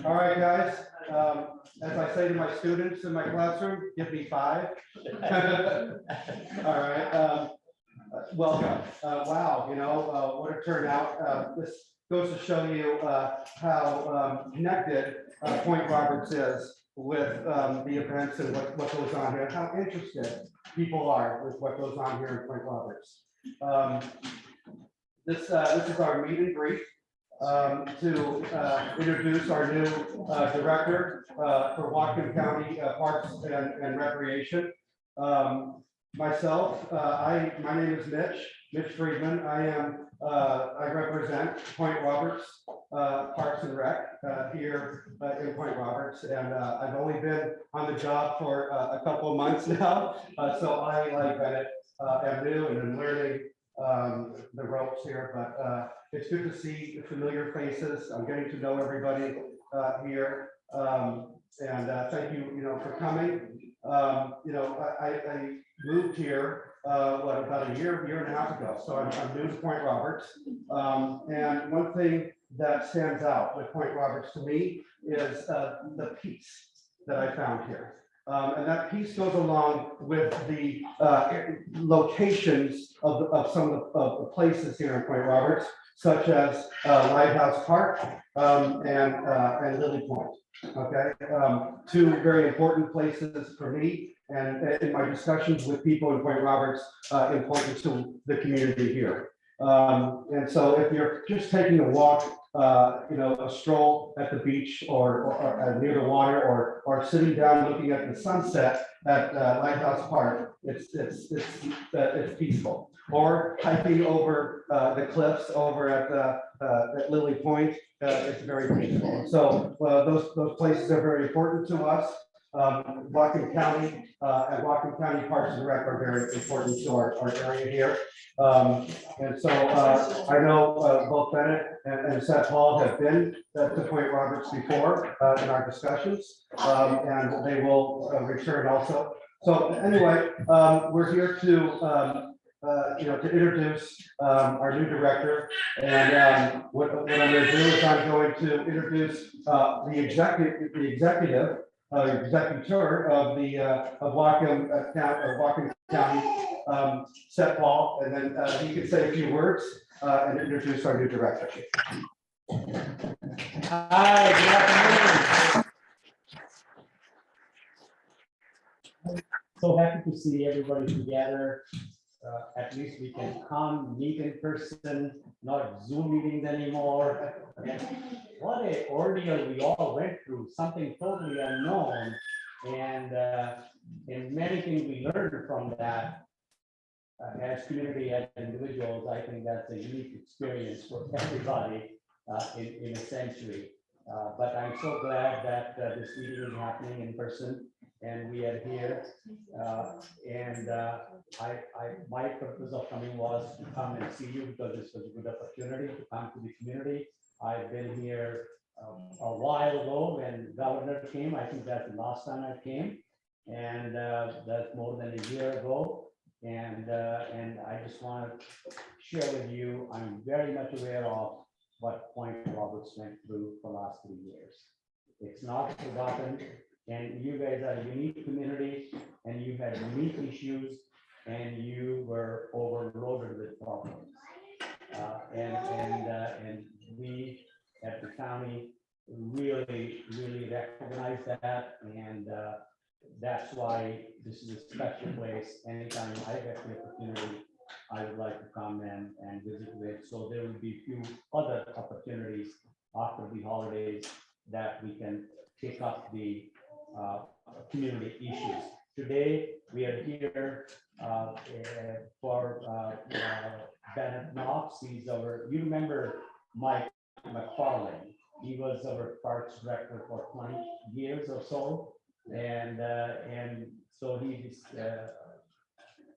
All right, guys. As I say to my students in my classroom, give me 5. All right. Welcome. Wow, what a turnout. This goes to show you how connected Point Roberts is with the events and what goes on here, how interested people are with what goes on here in Point Roberts. This is our meet and greet to introduce our new director for Whatcom County Parks and Recreation. Myself, my name is Mitch Friedman. I represent Point Roberts Parks and Rec here in Point Roberts, and I've only been on the job for a couple of months now, so I, like Bennett, am new and I'm learning the ropes here, but it's good to see familiar faces. I'm getting to know everybody here, and thank you, for coming. I moved here about a year and a half ago, so I'm new to Point Roberts. And one thing that stands out with Point Roberts to me is the peace that I found here. And that piece goes along with the locations of some of the places here in Point Roberts, such as Lighthouse Park and Lily Point. Okay, 2 very important places for me, and in my discussions with people in Point Roberts, important to the community here. And so, if you're just taking a walk, a stroll at the beach or near the water, or sitting down looking at the sunset at Lighthouse Park, it's peaceful. Or hiking over the cliffs over at Lily Point, it's very peaceful. So those places are very important to us. Whatcom County and Whatcom County Parks and Rec are very important to our area here. And so I know both Bennett and Seth Hall have been to Point Roberts before in our discussions, and they will return also. So anyway, we're here to to introduce our new director, and what I'm going to do is I'm going to introduce the executor of Whatcom County, Seth Paul, and then he can say a few words and introduce our new director. Hi, good afternoon. So happy to see everybody together. At least we can come, meet in person, not Zoom meetings anymore. And what an ordeal we all went through, something totally unknown. And many things we learned from that as community, as individuals. I think that's a unique experience for everybody in a century. But I'm so glad that this meeting is happening in person and we are here. My purpose of coming was to come and see you because this was a good opportunity to come to the community. I've been here a while ago when Governor came. I think that's the last time I came, and that's more than a year ago. And I just want to share with you, I'm very much aware of what Point Roberts went through for the last 3 years. It's not forgotten, and you guys are a unique community, and you had unique issues, and you were overloaded with problems. And we at the county really recognize that, and that's why this is a special place. Anytime I get the opportunity, I would like to come and visit with. So there will be a few other opportunities after the holidays that we can take up the community issues. Today, we are here for Bennett Knox. He's you remember Mike McFarlane. He was our parks director for 20 years or so. And so he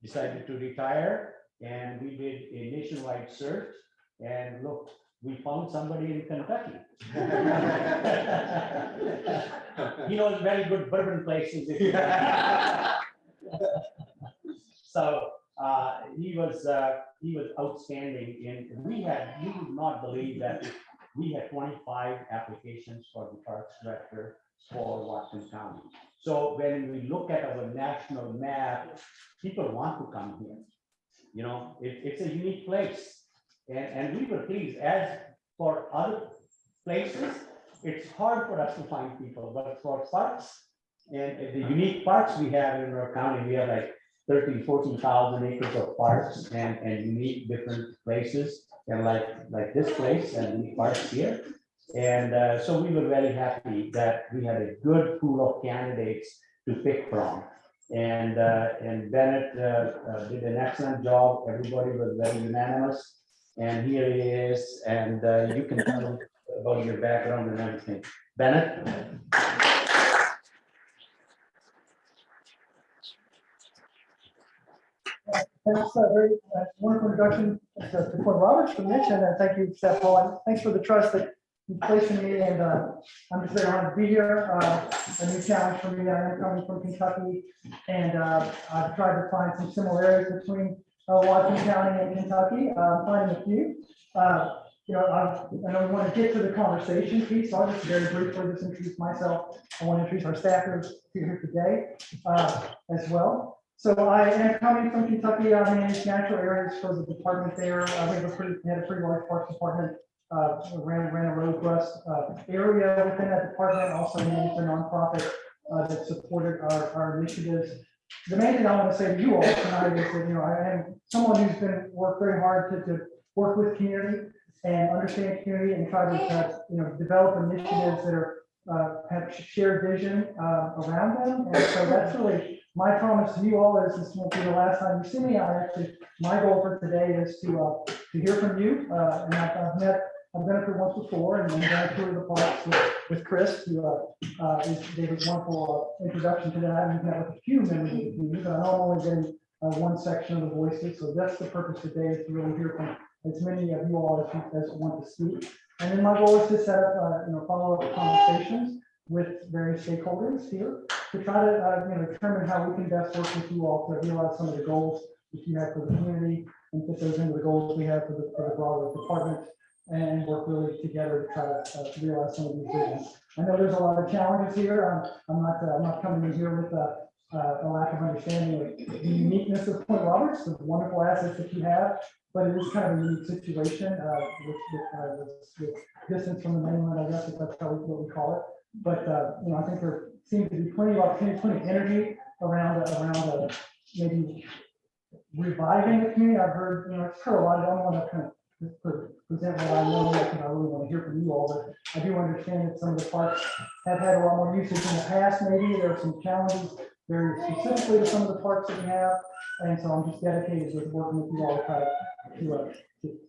decided to retire, and we did a nationwide search, and look, we found somebody in Kentucky. He knows very good bourbon places. So He was outstanding. And you would not believe that we had 25 applications for the Parks Director for Whatcom County. So when we look at our national map, people want to come here. You know, it's a unique place. And we were pleased. As for other places, it's hard for us to find people, but for parks and the unique parks we have in our county, we have like 13, 14,000 acres of parks and unique different places. And like this place and the parks here. And so we were very happy that we had a good pool of candidates to pick from. And Bennett did an excellent job. Everybody was very unanimous. And here he is. And you can tell him about your background and everything. Bennett? Thanks, very wonderful introduction to Point Roberts for Mitch, and thank you, Steph Paul, and thanks for the trust that you placed in me. And I'm just very honored to be here. A new challenge for me. I am coming from Kentucky, and I've tried to find some similarities between Whatcom County and Kentucky. Finding a few. You know, I know we want to get to the conversation piece, so I'll just very briefly just introduce myself. I want to introduce our staffers here today as well. So I am coming from Kentucky. I manage natural areas for the department there. We had a pretty large parks department. Ran a road thrust area within that department. Also managed a nonprofit that supported our initiatives. The main thing I want to say to you all tonight is that, you know, I am someone who's been worked very hard to work with community and understand community and try to you know, develop initiatives that are have shared vision around them. And so that's really my promise to you all is this won't be the last time you see me. My goal for today is to hear from you. And I've been up here once before, and then I toured the parks with Chris, who gave a wonderful introduction to that. And we've met with a few members of the community, but I know I'm only getting one section of the voices. So that's the purpose today, is to really hear from as many of you all as want to speak. And then my goal is to set up, you know, follow-up conversations with various stakeholders here to try to, you know, determine how we can best work with you all to realize some of the goals that you have for the community and put those into the goals we have for the broader department, and work really together to try to realize some of these visions. I know there's a lot of challenges here. I'm not coming in here with a lack of understanding of the uniqueness of Point Roberts, the wonderful assets that you have, but it is kind of a unique situation with distance from the mainland, I guess, if that's what we call it. But you know, I think there seems to be plenty of opportunity, plenty of energy around maybe reviving the community. I've heard, you know, I've heard a lot. I don't want to kind of present what I know, because I really want to hear from you all. But I do understand that some of the parks have had a lot more usage in the past. Maybe there are some challenges very specifically to some of the parks that we have, and so I'm just dedicated with working with you all to try to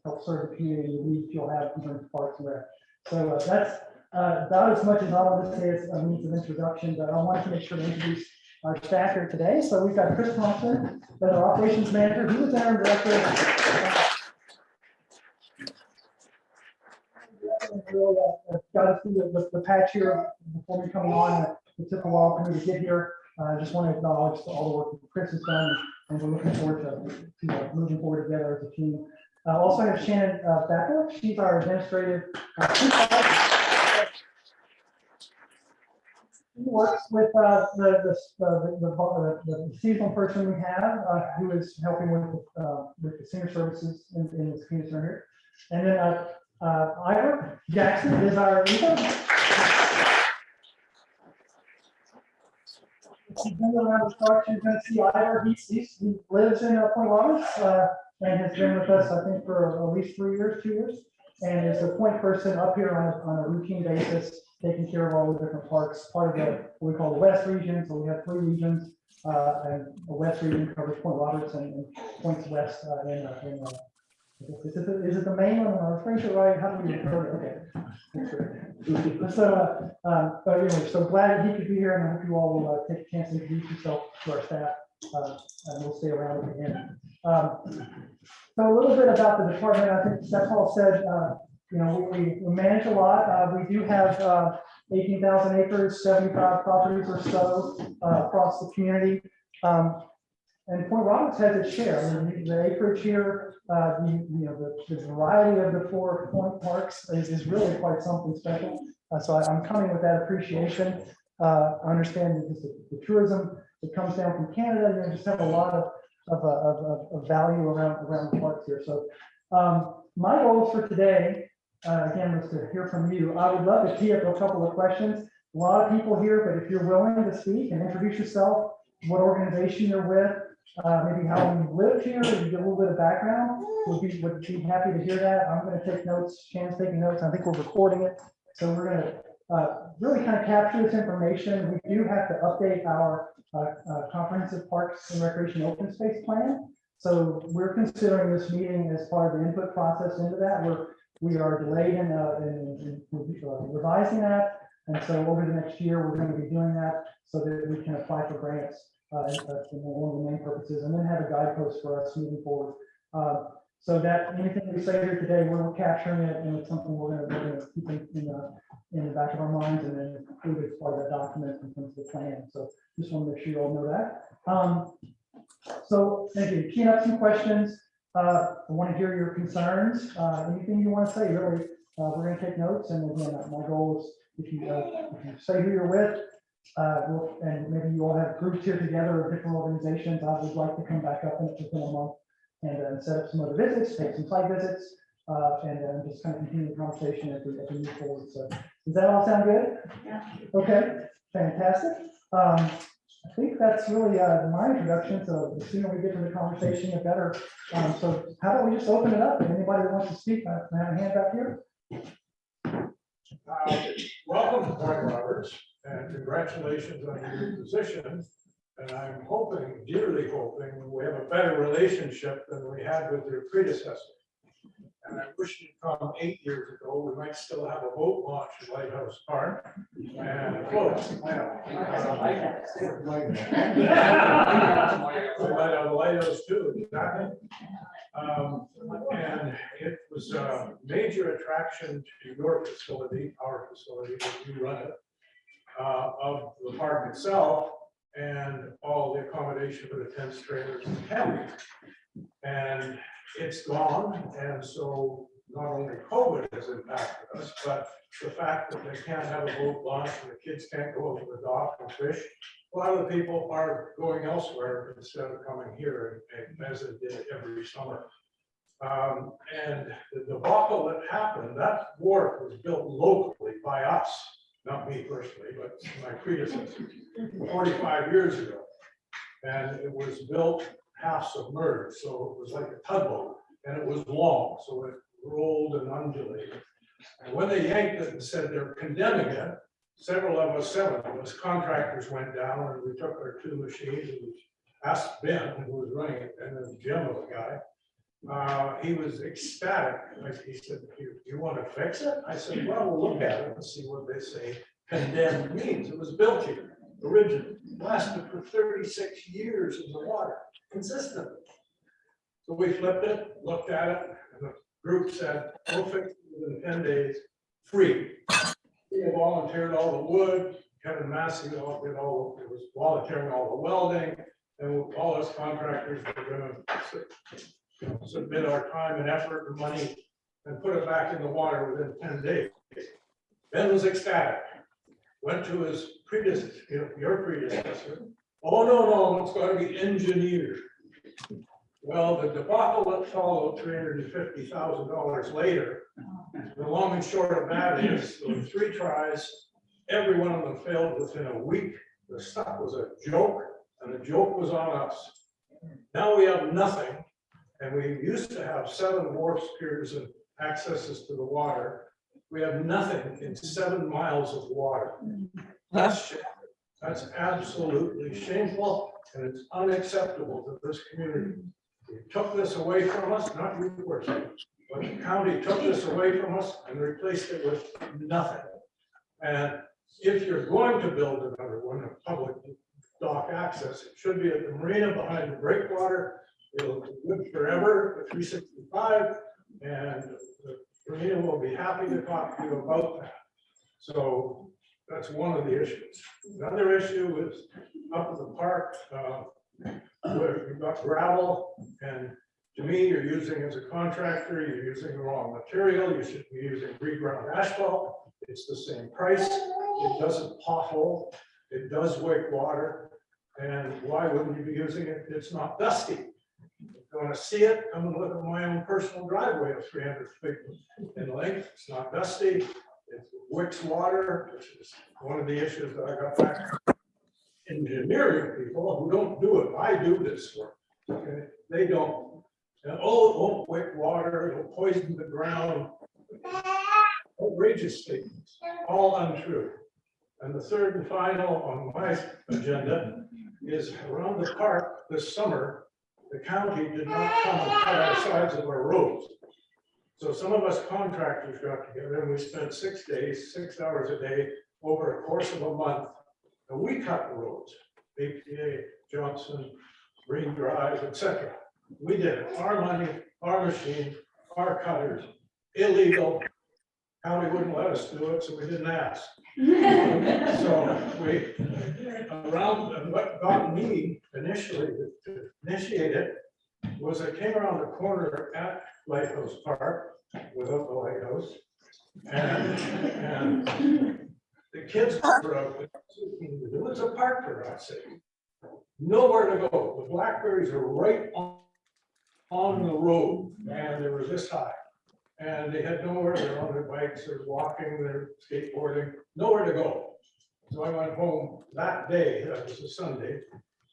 help serve the community and the needs you'll have in terms of parks and rec. So that's about as much as I want to say as a means of introduction, but I wanted to make sure to introduce our staff here today. So we've got Chris Thompson, as our operations manager. He was our director. Got to see the patch here before we come on. It took a while for me to get here. I just want to acknowledge all the work that Chris has done, and we're looking forward to moving forward together as a team. Also have Shannon Becker. She's our administrative. He works with the seasonal person we have, who is helping with the senior services in this community center here. And then Ira Jackson is our leader. He's been around the park. You're going to see Ira. He lives in Point Roberts and has been with us, I think, for at least 2 years, and is the point person up here on a routine basis, taking care of all the different parks, part of what we call the West region. So we have 3 regions, and the West region covers Point Roberts and points west is it the main one? Am I referring to it right? How do we refer it? Okay. So, but anyway, so glad he could be here, and I hope you all will take a chance to introduce yourself to our staff, and we'll stay around at the end. So a little bit about the department. I think Steph Paul said, you know, we manage a lot. We do have 18,000 acres, 75 properties or so across the community. And Point Roberts has its share. I mean, the acreage here, the variety of the 4 point parks is really quite something special. So I'm coming with that appreciation. I understand that the tourism that comes down from Canada, just have a lot of value around the parks here. So my goals for today, again, was to hear from you. I would love to tee up a couple of questions. A lot of people here, but if you're willing to speak and introduce yourself, what organization you're with, maybe how you live here, maybe get a little bit of background, would be happy to hear that. I'm going to take notes. Shan's taking notes. I think we're recording it. So we're going to really kind of capture this information. We do have to update our comprehensive parks and recreation open space plan. So we're considering this meeting as part of the input process into that. We are delayed in revising that. And so over the next year, we're going to be doing that so that we can apply for grants. That's one of the main purposes, and then have a guidepost for us moving forward. So that anything we say here today, we're capturing it, and it's something we're going to keep in the back of our minds, and then include it as part of that document in terms of the plan. So just want to make sure you all know that. So thank you. Keying up some questions. I want to hear your concerns. Anything you want to say, really. We're going to take notes, and again, my goal is if you say who you're with. And maybe you all have groups here together of different organizations. I would like to come back up within a month and set up some other visits, take some site visits, and just kind of continue the conversation as we move forward. So does that all sound good? Yeah. Okay, fantastic. I think that's really my introduction. So the sooner we get to the conversation, the better. So how about we just open it up? Anybody that wants to speak, I have a hand back here. Welcome to Point Roberts, and congratulations on your new position. And I'm hoping, dearly hoping, we have a better relationship than we had with your predecessor. And I wish you'd come 8 years ago. We might still have a boat launch at Lighthouse Park and a float. Lighthouse too, exactly. And it was a major attraction to your facility, our facility, that you run it, of the park itself and all the accommodation for the tents, trailers, and camping. And it's gone, and so not only COVID has impacted us, but the fact that they can't have a boat launch and the kids can't go over the dock and fish. A lot of the people are going elsewhere instead of coming here, as it did every summer. And the debacle that happened, that wharf was built locally by us, not me personally, but my predecessor, 45 years ago. And it was built half submerged, so it was like a tugboat, and it was long, so it rolled and undulated. And when they yanked it and said they're condemning it, seven of us contractors went down, and we took our 2 machines and asked Ben, who was running it, and then Jim was a guy. He was ecstatic. He said, you want to fix it? I said, well, we'll look at it and see what they say condemned means. It was built here originally, lasted for 36 years in the water, consistently. So we flipped it, looked at it, and the group said, we'll fix it within 10 days, free. We volunteered all the wood, Kevin Massey did all, it was volunteering all the welding, and all us contractors were going to submit our time and effort and money and put it back in the water within 10 days. Ben was ecstatic. Went to his predecessor, your predecessor. Oh, no, it's got to be engineered. Well, the debacle that followed $350,000 later, the long and short of that is, there were 3 tries, every one of them failed within a week. The stuff was a joke, and the joke was on us. Now we have nothing, and we used to have 7 wharfs, piers, and accesses to the water. We have nothing in 7 miles of water. That's absolutely shameful, and it's unacceptable to this community. You took this away from us, not you personally, but the county took this away from us and replaced it with nothing. And if you're going to build another one, a public dock access, it should be at the marina behind the breakwater. It'll be good forever, the 365, and the marina will be happy to talk to you about that. So that's one of the issues. Another issue is up at the park. where you've got gravel, and to me, you're using, as a contractor, you're using the wrong material. You should be using reground asphalt. It's the same price. It doesn't pothole. It does wake water. And why wouldn't you be using it? It's not dusty. If you want to see it, come and look at my own personal driveway of 300 feet in length. It's not dusty. It wicks water, which is one of the issues that I got back. Engineering people who don't do it. I do this work. Okay, they don't. And, oh, it won't wick water. It'll poison the ground. Outrageous statements, all untrue. And the third and final on my agenda is around the park this summer, the county did not come and cut our sides of our roads. So some of us contractors got together and we spent 6 days, 6 hours a day over a course of a month. And we cut the roads, APA, Johnson, Green Drive, etc. We did it, our money, our machine, our cutters, illegal. County wouldn't let us do it, so we didn't ask. So we, around, and what got me initially to initiate it was I came around the corner at Lighthouse Park without the lighthouse. And the kids were out there, it's a park for God's sake. Nowhere to go. The blackberries are right on the road, and they were this high. And they had nowhere, they're on their bikes, they're walking, they're skateboarding, nowhere to go. So I went home that day, that was a Sunday,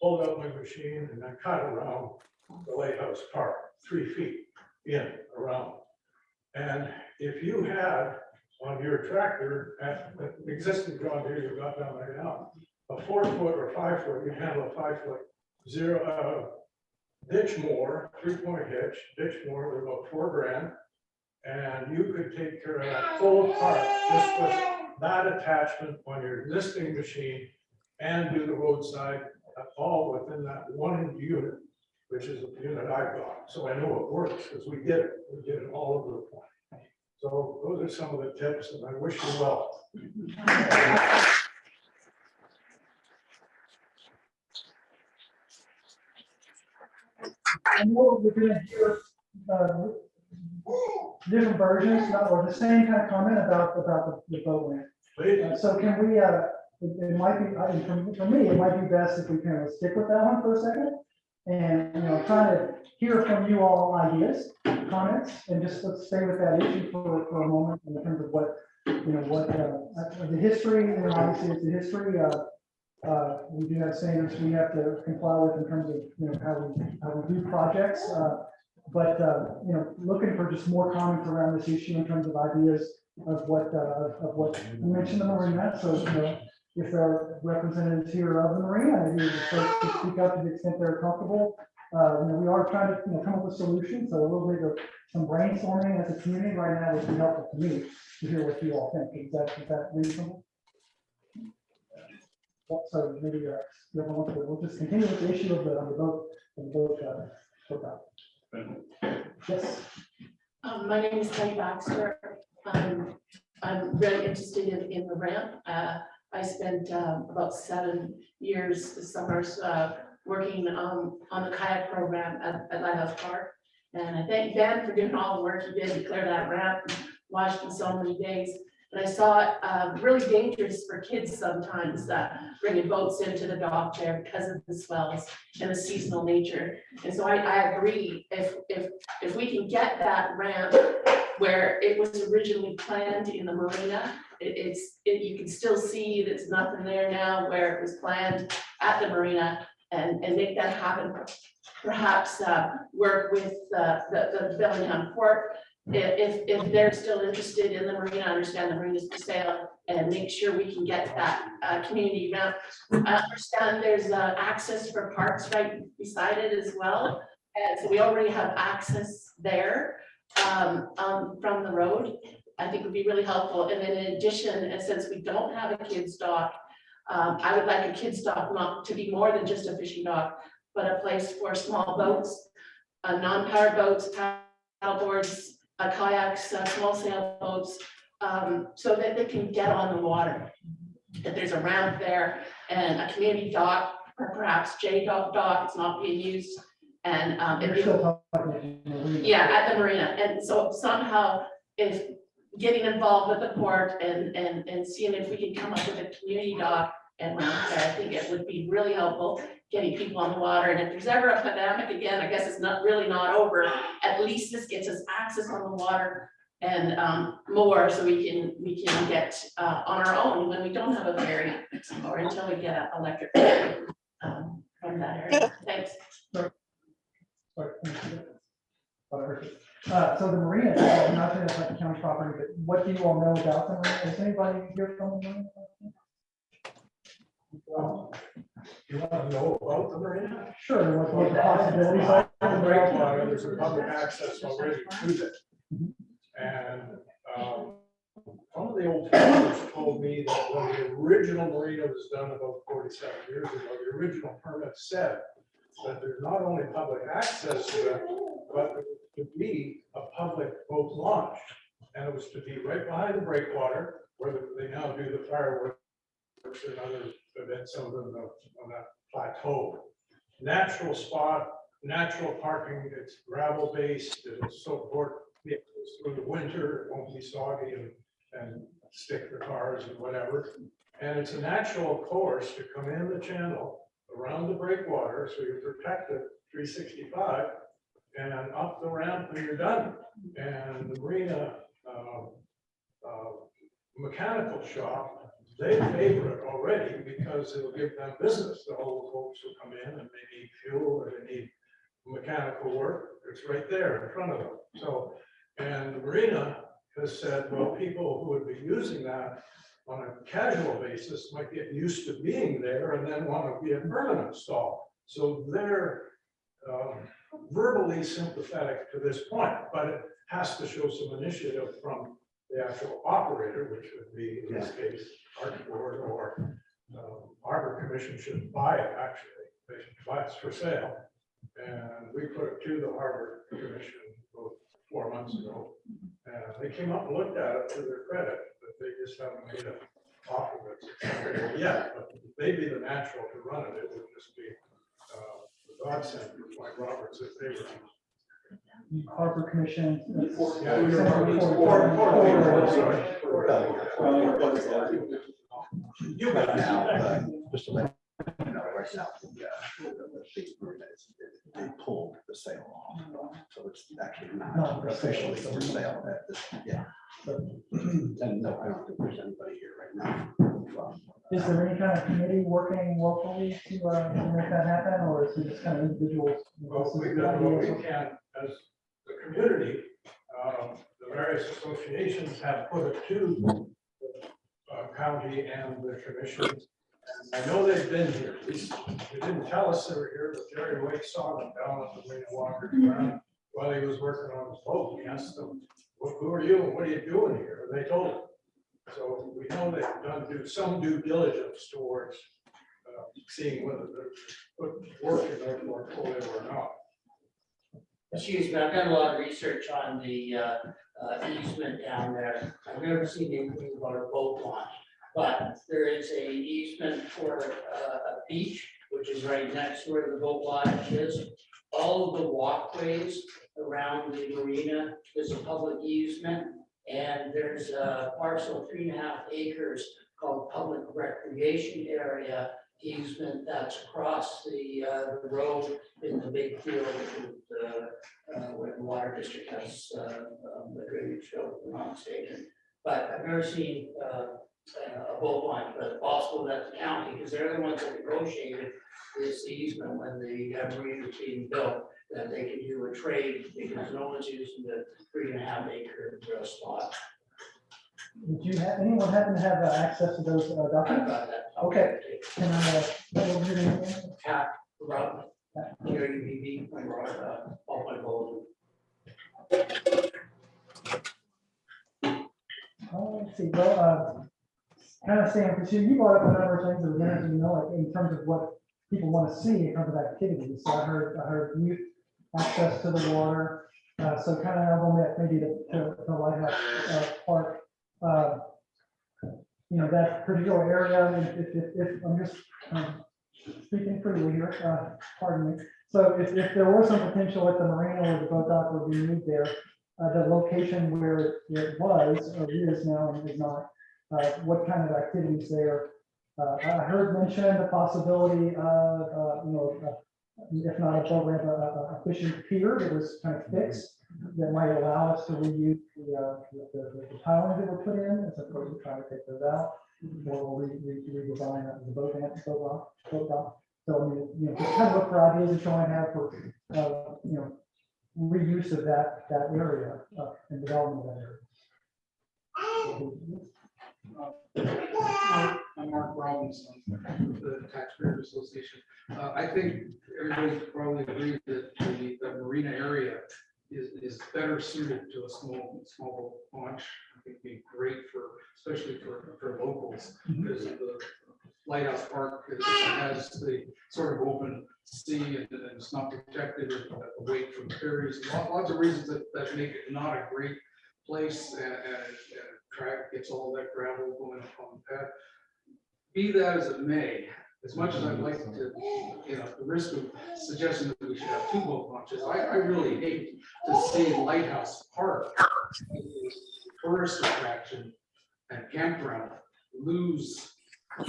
pulled out my machine and I cut around the Lighthouse Park, 3 feet in, around. And if you had on your tractor, at the existing John Deere you've got down there now, a 4 foot or 5 foot, you handle a 5 foot ditch mower, 3-point hitch, ditch mower, was about $4 grand. And you could take care of that full park just with that attachment on your existing machine and do the roadside, all within that one unit, which is the unit I've got. So I know it works because we did it. We did it all over the place. So those are some of the tips, and I wish you well. I know we're gonna hear different versions, or the same kind of comment about the boat ramp. Please. So can we, it might be, for me, it might be best if we kind of stick with that one for a second. And, try to hear from you all ideas, comments, and just let's stay with that issue for a moment in terms of what, the history, obviously it's the history. We do have standards we have to comply with in terms of, how we do projects. But looking for just more comments around this issue in terms of ideas of what you mentioned the marina. So, if there are representatives here of the marina, maybe folks to speak up to the extent they're comfortable. We are trying to come up with solutions. So a little bit of some brainstorming as a community right now would be helpful to me to hear what you all think. Is that reasonable? So maybe we'll just continue with the issue of the boat. Yes. My name is Penny Baxter. I'm really interested in the ramp. I spent about 7 years this summers working on the kayak program at Lighthouse Park. And I thank Ben for doing all the work he did to clear that ramp and watched him so many days. But I saw it really dangerous for kids sometimes bringing boats into the dock there because of the swells and the seasonal nature. And so I agree, if we can get that ramp where it was originally planned in the marina, you can still see there's nothing there now where it was planned at the marina, and make that happen. Perhaps work with the Bellingham Port. If they're still interested in the marina, understand the marina's for sale, and make sure we can get that community ramp. I understand there's access for parks right beside it as well. And so we already have access there from the road. I think would be really helpful. And then in addition, and since we don't have a kids dock, I would like a kids dock not to be more than just a fishing dock, but a place for small boats, non-powered boats, paddleboards, kayaks, small sailboats, so that they can get on the water. That there's a ramp there and a community dock or perhaps J dock, it's not being used. And You're still talking. yeah, at the marina, and so somehow if getting involved with the port and seeing if we can come up with a community dock and ramp there, I think it would be really helpful, getting people on the water, and if there's ever a pandemic again, I guess it's not over, at least this gets us access on the water and more, so we can get on our own when we don't have a ferry, or until we get an electric ferry from that area. Thanks. So the marina, not that it's like county property, but what do you all know about the marina? Is anybody here from the marina? Well, you want to know about the marina? Sure, what the possibilities are. The breakwater, there's a public access already to that. And one of the old farmers told me that when the original marina was done about 47 years ago, the original permit said that there's not only public access to it, but there was to be a public boat launch. And it was to be right behind the breakwater, where they now do the fireworks and other events, some of them on that plateau. Natural spot, natural parking, it's gravel based, it'll support vehicles through the winter, it won't be soggy and stick the cars and whatever. And it's a natural course to come in the channel around the breakwater, so you're protected 365 and up the ramp when you're done. And the marina mechanical shop, they favor it already because it'll give them business. The whole folks will come in and they need fuel or they need mechanical work. It's right there in front of them. So, and the marina has said, well, people who would be using that on a casual basis might get used to being there and then want to be a permanent stall. So they're verbally sympathetic to this point, but it has to show some initiative from the actual operator, which would be in this case, Park Board or Harbor Commission should buy it. Actually, they should buy it for sale, and we put it to the Harbor Commission about 4 months ago, and they came up and looked at it to their credit, but they just haven't made an offer of it yet. But they'd be the natural to run it. It would just be the godsend for Point Roberts if they were. Harbor Commission. Yeah, you got it. Now, just to let you know, right now, they pulled the sale off, so it's actually not officially for sale at this, yeah. And no, I don't think there's anybody here right now. Is there any kind of committee working locally to make that happen, or is it just kind of individuals? Well, we've done what we can as the community. The various associations have put it to the county and the commission. And I know they've been here. They didn't tell us they were here, but Jerry Wake saw them down at the Marina Walker ground while he was working on his boat. He asked them, who are you and what are you doing here? And they told him. So we know they've done some due diligence towards seeing whether they're put work in their portfolio or not. Excuse me, I've done a lot of research on the easement down there. I've never seen anything about a boat launch, but there is a easement for a beach, which is right next to where the boat launch is. All of the walkways around the marina is a public easement, and there's a parcel 3.5 acres called public recreation area easement that's across the road in the big field where the water district has the drainage field on station. But I've never seen a boat launch, but it's possible that the county, because they're the ones that negotiated this easement when the marina was being built, that they could do a trade because no one's using the 3.5 acre spot. Did you have, anyone happen to have access to those I've documents? got that. Okay. Can I, what was your name again? Cap, Rob, UBB, all my goals. Let's see, well, kind of saying, because you brought up a number of things that were interesting, like in terms of what people want to see in terms of activities. So I heard youth access to the water. So kind of element maybe to Lighthouse Park. You know, that particular area, if I'm just speaking freely here, pardon me. So if there was some potential at the marina where the boat dock would be moved there, the location where it was or is now and is not, what kind of activities there? I heard mention the possibility of, if not a boat ramp, a fishing pier that was kind of fixed that might allow us to reuse the pilings that were put in as opposed to trying to take those out. Or redesign the boat ramp, boat dock. So, I mean, just kind of look for ideas that you might have for, reuse of that area and development of that area. I'm Mark Robinson, the Taxpayers Association. I think everybody probably agrees that the marina area is better suited to a small launch. I think it'd be great especially for locals, because the Lighthouse Park has the sort of open sea and it's not protected away from ferries. Lots of reasons that make it not a great place, and track gets all that gravel going up on the pad. Be that as it may, as much as I'd like to, the risk of suggesting that we should have two boat launches, I really hate to see Lighthouse Park, tourist attraction and campground, lose a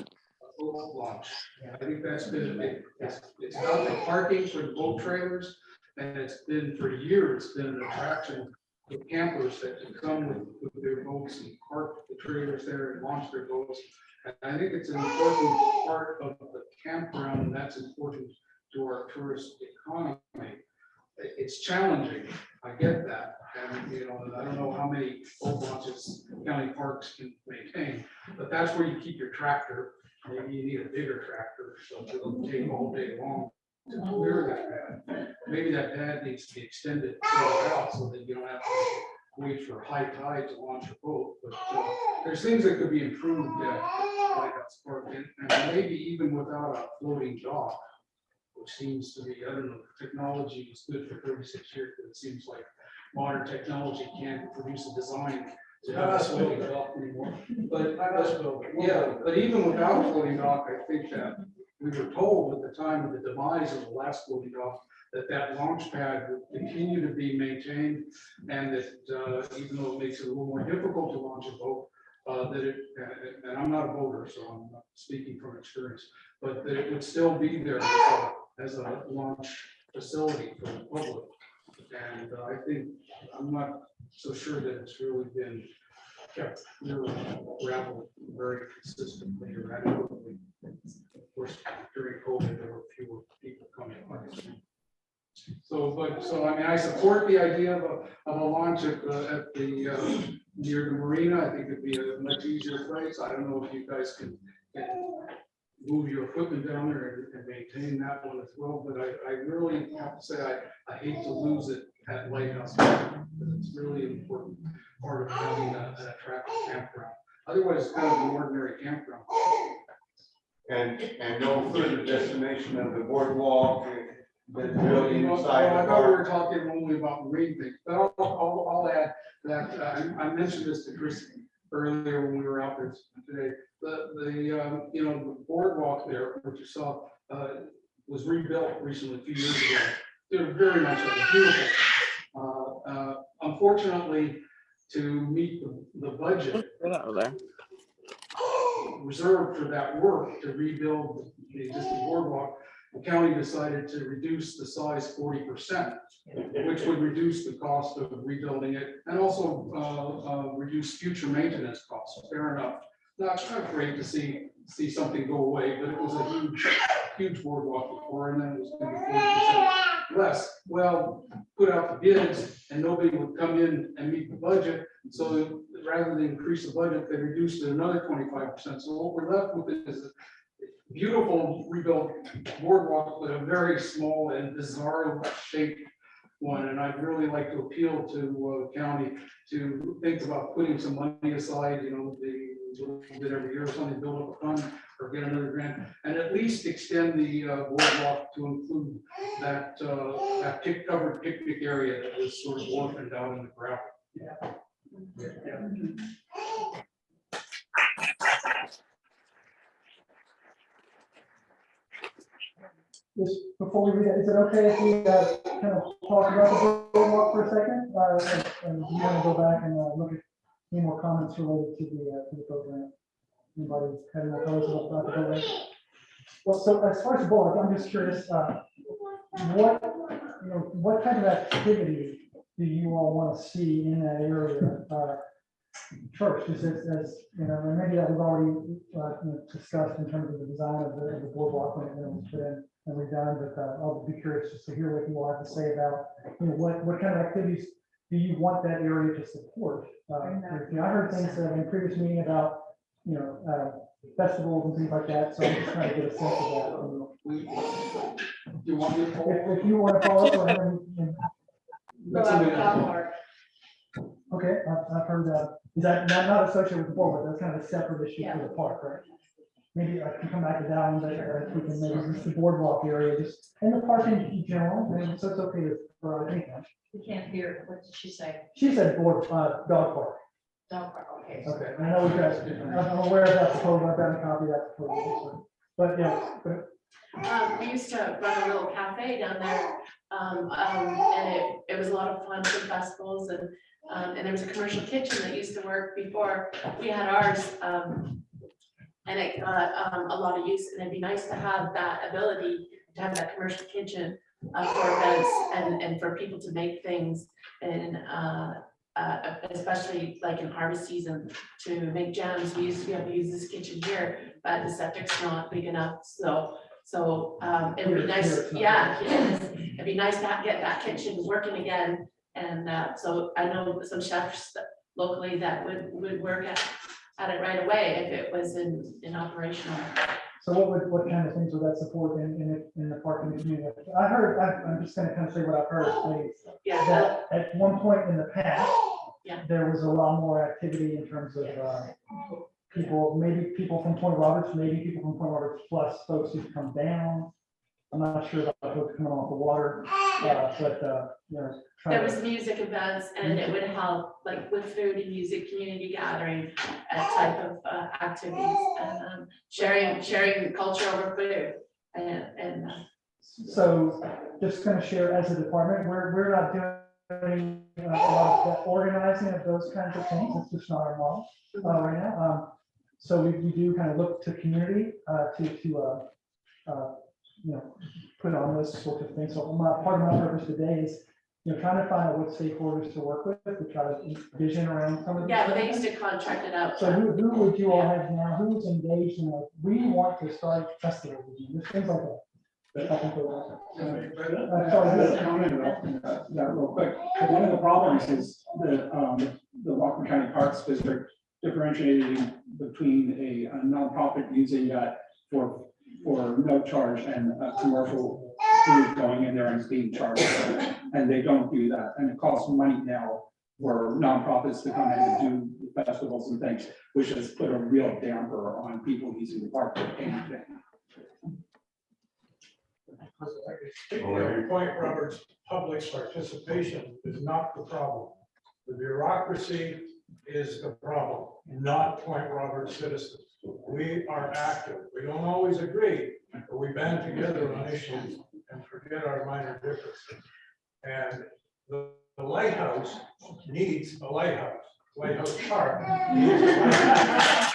boat launch. I think that's been, it's not the parking for the boat trailers, and it's been for years, been an attraction for campers that can come with their boats and park the trailers there and launch their boats. And I think it's an important part of the campground, and that's important to our tourist economy. It's challenging, I get that. And, I don't know how many boat launches county parks can maintain, but that's where you keep your tractor. Maybe you need a bigger tractor, so it'll take all day long to clear that pad. Maybe that pad needs to be extended out so that you don't have to wait for high tide to launch a boat. But there's things that could be improved at Lighthouse Park, and maybe even without a floating dock, which seems to be, I don't know, technology was good for 36 years, but it seems like modern technology can't produce a design to have a floating dock anymore. But but even without a floating dock, I think that we were told at the time of the demise of the last floating dock that launch pad would continue to be maintained, and that even though it makes it a little more difficult to launch a boat, and I'm not a boater, so I'm not speaking from experience, but that it would still be there as a launch facility for the public. And I think, I'm not so sure that it's really been kept really gravel very consistently or adequately. Of course, during COVID, there were fewer people coming on. So I mean, I support the idea of a launch at the near the marina. I think it'd be a much easier place. I don't know if you guys can move your equipment down there and maintain that one as well. But I really have to say I hate to lose it at Lighthouse, because it's really an important part of having an attractive campground. Otherwise, it's kind of an ordinary campground. And no further destination of the boardwalk. Well, I thought we were talking only about marine things, but I'll add that I mentioned this to Chris earlier when we were out there today. The boardwalk there, which you saw, was rebuilt recently, a few years ago. They're very much beautiful. Unfortunately, to meet the budget reserved for that work to rebuild the existing boardwalk, the county decided to reduce the size 40%, which would reduce the cost of rebuilding it and also reduce future maintenance costs. Fair enough. Not great to see something go away, but it was a huge boardwalk before, and then it was going to be 40% less. Well, put out the bids and nobody would come in and meet the budget. So rather than increase the budget, they reduced it another 25%. So what we're left with is a beautiful rebuilt boardwalk, but a very small and bizarre shaped one. And I'd really like to appeal to county to think about putting some money aside, they did every year or something, build up a fund or get another grant, and at least extend the boardwalk to include that covered picnic area that was sort of orphaned out in the gravel. just before we read it, is it okay if we kind of talk about the boardwalk for a second? And do you want to go back and look at any more comments related to the program? Anybody have any more comments about the program? Well, so as far as the boardwalk, I'm just curious, what kind of activity do you all want to see in that area? First, just as you know, and maybe that was already discussed in terms of the design of the boardwalk when it was put in and redone, but I'll be curious just to hear what you all have to say about, what kind of activities do you want that area to support? I heard things in previous meeting about, festivals and things like that, so I'm just trying to get a sense of that. You want me to follow? If you want to follow up or have That's something else. okay, I've heard that. Is that not associated with the board, but that's kind of a separate issue for the park, right? Maybe I can come back to that one, but we can maybe just the boardwalk area, just in the park in general, and so it's okay for anything. We can't hear, what did she say? She said dog park. Dog park, okay. Okay, I know we got, I'm aware of that proposal, I've got a copy of that proposal, but yeah. We used to run a little cafe down there, and it was a lot of fun for festivals, and there was a commercial kitchen that used to work before we had ours, and it got a lot of use, and it'd be nice to have that ability to have that commercial kitchen for events and for people to make things, and especially like in harvest season to make jams. We used to be able to use this kitchen here, but the septic's not big enough, so it would be nice, yeah, it'd be nice to get that kitchen working again. And so I know some chefs locally that would work at it right away if it was in operational. So what kind of things would that support in the park and the community? I'm just gonna kind of say what I've heard. Yeah. That at one point in the past, Yeah. there was a lot more activity in terms of maybe people from Point Roberts, maybe people from Point Roberts plus folks who come down. I'm not sure about folks coming off the water, but There was music events, and it would help like with food and music, community gathering, type of activities, and sharing culture over food, and so just gonna share as a department, we're not doing a lot of the organizing of those kinds of things. It's just not our model right now. So we do kind of look to community to put on those sorts of things. So part of my purpose today is trying to find out what stakeholders to work with to try to vision around some of these. yeah, but they things. used to contract it out. So who would you all have now? Who's engaged in like, we want to start festivals with you, things like that. Comment about that real quick. One of the problems is that the Whatcom County Parks District differentiating between a nonprofit using that for no charge and a commercial group going in there and it's being charged. And they don't do that. And it costs money now for nonprofits to come in and do festivals and things, which has put a real damper on people using the park for anything. Point Roberts, public participation is not the problem. The bureaucracy is the problem, not Point Roberts citizens. We are active. We don't always agree, but we band together on issues and forget our minor differences. And the lighthouse needs a lighthouse. Lighthouse Park needs a lighthouse.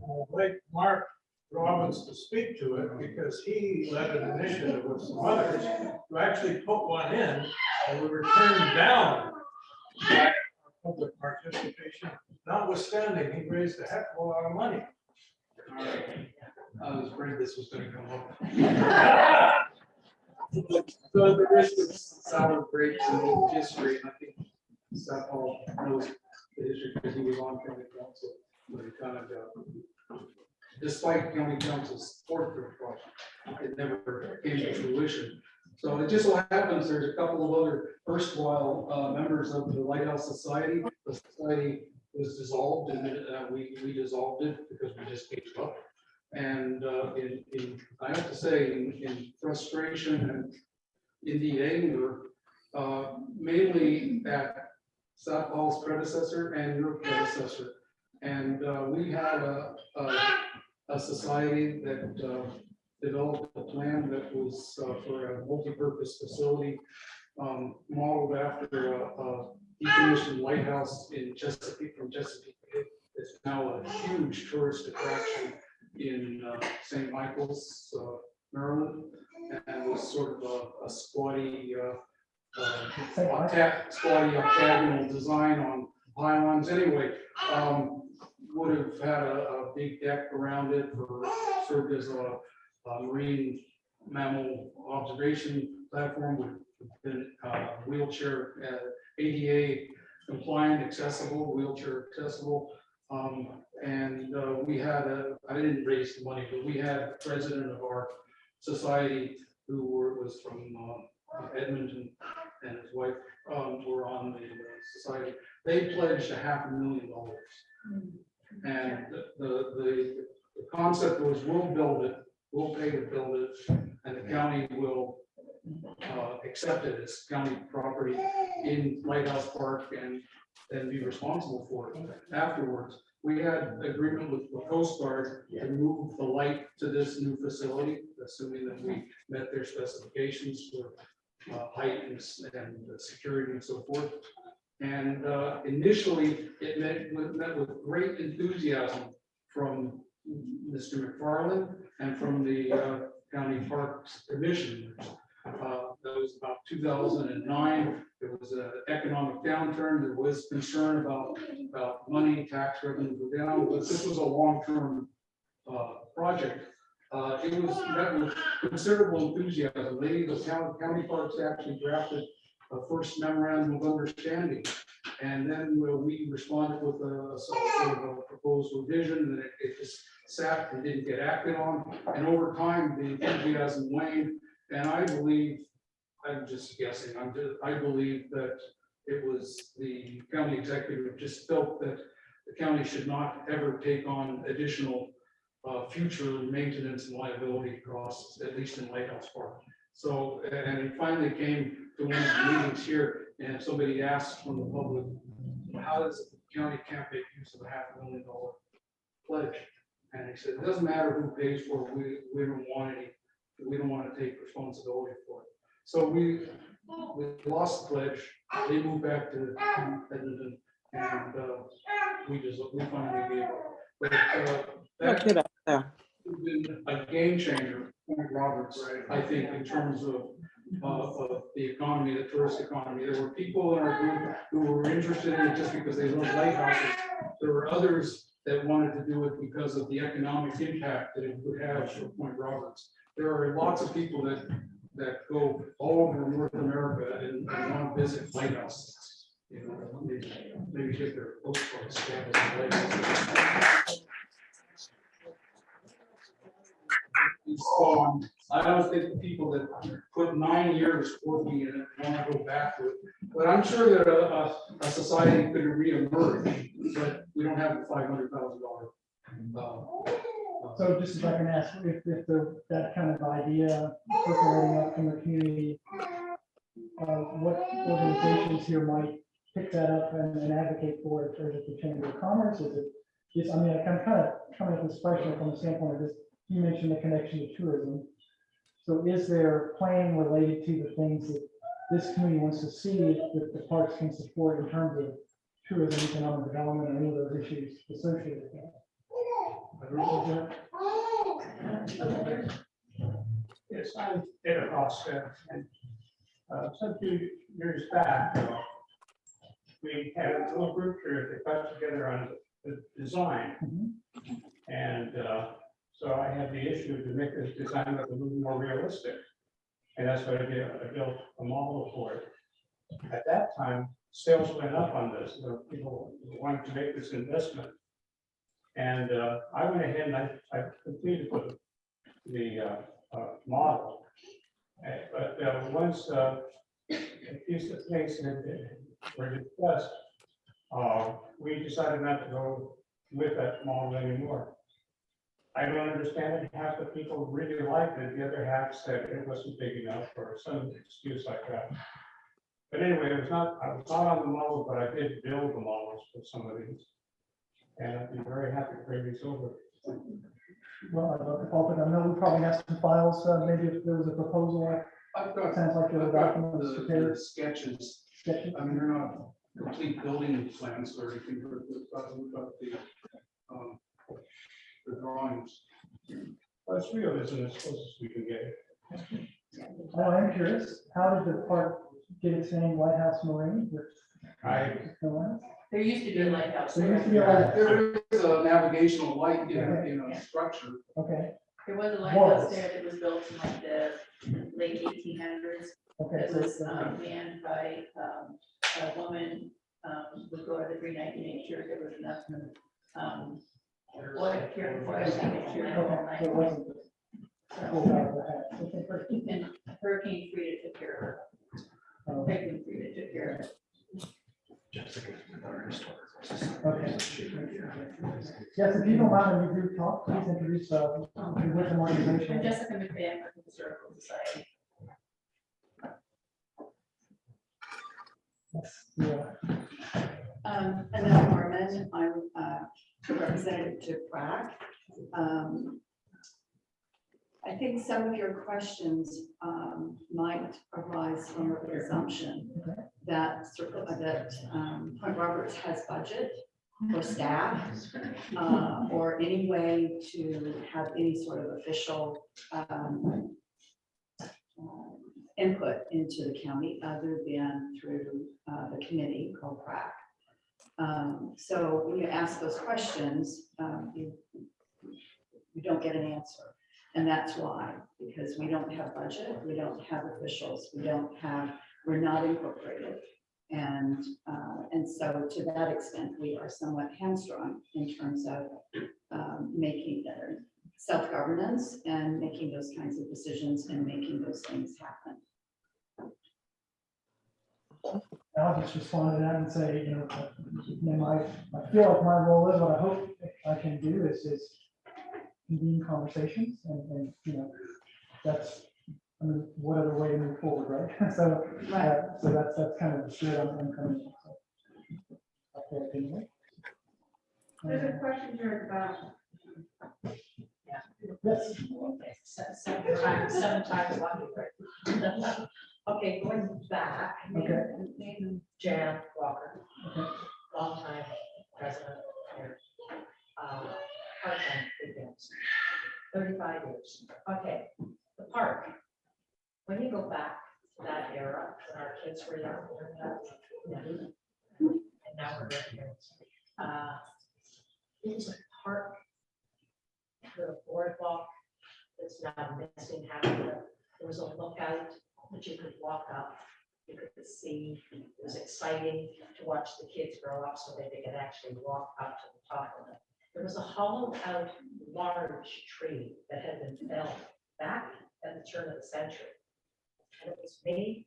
I'd like Mark Robbins to speak to it because he led an initiative with some others to actually put one in, and we were turned down by public participation, notwithstanding he raised a heck of a lot of money. I was afraid this was gonna come up. So the risk of sour grapes and history, and I think Seth Paul knows the history because he was on county council, but he kind of despite county council's support for the project, it never came to fruition. So it just so happens there's a couple of other erstwhile members of the Lighthouse Society. The society was dissolved, and we dissolved it because we just gave up. And I have to say, in frustration and indeed anger, mainly at South Paul's predecessor and your predecessor. And we had a society that developed a plan that was for a multi-purpose facility modeled after a decommissioned lighthouse in Chesapeake, from Chesapeake. It's now a huge tourist attraction in St. Michael's, Maryland, and was sort of a squatty, squatty octagonal design on pylons. Anyway, would have had a big deck around it for served as a marine mammal observation platform with been wheelchair ADA compliant, accessible, wheelchair accessible. And we had I didn't raise the money, but we had a president of our society who was from Edmonton, and his wife were on the society. They pledged $500,000. And the concept was, we'll build it, we'll pay to build it, and the county will accept it as county property in Lighthouse Park and then be responsible for it afterwards. We had agreement with the Coast Guard to move the light to this new facility, assuming that we met their specifications for height and security and so forth. And initially, it met with great enthusiasm from Mr. McFarland and from the County Parks Commission. That was about 2009. There was an economic downturn. There was concern about money, tax revenue go down, but this was a long-term project. It was met with considerable enthusiasm. The county parks actually drafted a first memorandum of understanding, and then we responded with a sort of a proposed revision, and it just sat and didn't get acted on. And over time, the enthusiasm waned. And I believe, I'm just guessing, I believe that it was the county executive just felt that the county should not ever take on additional future maintenance and liability costs, at least in Lighthouse Park. So, and it finally came to one of the meetings here, and somebody asked from the public, how does the county can't make use of $500,000 pledge? And he said, it doesn't matter who pays for it, we don't want any. We don't want to take responsibility for it. So we lost the pledge. They moved back to Edmonton, and we finally gave up. But that has been a game changer, Roberts, I think, in terms of the economy, the tourist economy. There were people in our group who were interested in it just because they love lighthouses. There were others that wanted to do it because of the economic impact that it would have for Point Roberts. There are lots of people that go all over North America and want to visit lighthouses. You know, maybe get their postcards scanned as a lighthouse. So, I don't think the people that put 9 years working in it want to go back to it. But I'm sure that a society could reemerge, but we don't have the $500,000. So just if I can ask, if that kind of idea percolating up from the community, what organizations here might pick that up and advocate for it? Or is it the Chamber of Commerce? Is it, I mean, I'm kind of coming at this question from the standpoint of this, you mentioned the connection to tourism. So is there planning related to the things that this community wants to see that the parks can support in terms of tourism, economic development, and any of those issues associated with that? Yes, I'm Bennett Knox, and some few years back, we had a little group here that got together on the design. And so I had the issue to make this design look a little more realistic. And that's what I did. I built a model for it. At that time, sales went up on this. There were people who wanted to make this investment. And I went ahead and I completed the model. But once a few things were discussed, we decided not to go with that model anymore. I don't understand it. Half the people really liked it. The other half said it wasn't big enough or some excuse like that. But anyway, I was not on the model, but I did build the models for some of these. And I'd be very happy to bring these over. Well, I'd love to follow it. I know we probably have some files, maybe if there was a proposal, I've got, sounds like there were I've got documents the prepared. sketches. Sketches. I mean, they're not complete building plans or anything, but we've got the drawings. Well, it's real, isn't it? As close as we can get. Oh, I'm curious, how did the park get its name Lighthouse Marine? There used to be a lighthouse. There used to be a lighthouse. There is a navigational light in a structure. Okay, There was a lighthouse there that was built in like the late 1800s. okay. It was manned by a woman who would go to the green night to make sure there was enough oil here for us to make sure all Okay, so it night. wasn't pulled out of the hat. Okay, perfect. And Hurricane Frida took care of it. Hurricane Frida took care of it. Okay. Yes, if you don't mind, when you do talk, please introduce the Whatcom I'm organization. Jessica McVan from the Historical Society. Yeah. Annette Norman, I'm representative to PRAC. I think some of your questions might arise from a presumption that Point Roberts has budget for staff or any way to have any sort of official input into the county other than through the committee called PRAC. So when you ask those questions, you don't get an answer. And that's why, because we don't have budget, we don't have officials, we're not incorporated. And so to that extent, we are somewhat hamstrung in terms of making self-governance and making those kinds of decisions and making those things happen. I'll just respond to that and say, I feel like my role is, what I hope I can do is convene conversations and that's, what other way to move forward, right? So, so that's kind of the spirit I'm coming from. So, okay, anyway. There's a question here about. Yes. Seven times lucky, right? Okay, going back. Okay. Jan Walker. Okay. Long time president here. Part-time events. 35 years. Okay, the park. When you go back to that era, when our kids were young, and now we're grandparents, it was a park, the boardwalk that's now missing half of it. There was a lookout that you could walk up, you could see. It was exciting to watch the kids grow up so that they could actually walk up to the top of it. There was a hollowed out large tree that had been felled back at the turn of the century. And it was made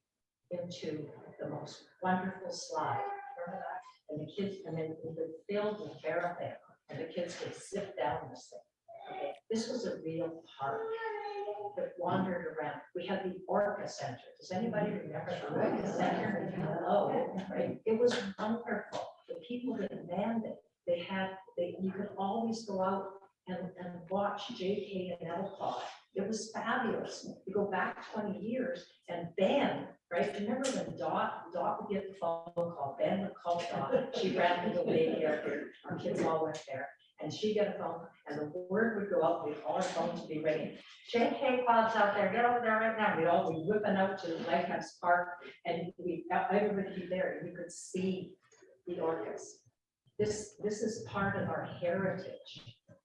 into the most wonderful slide. Remember that? And the kids, and then it was filled with barricade, and the kids could zip down this thing. Okay, this was a real park that wandered around. We had the Orca Center. Does anybody remember the Orca Center? Hello, right? It was wonderful. The people that manned it, you could always go out and watch JK and Elcott. It was fabulous. You go back 20 years and Ben, right? Remember when Dot would get the phone call, Ben would call Dot. She ran to the daycare here. Our kids all went there. And she'd get a phone and the word would go out, all our phones would be ringing. JK Pod's out there, get over there right now. We'd all be whipping out to Lighthouse Park and everybody would be there and you could see the orcas. This is part of our heritage.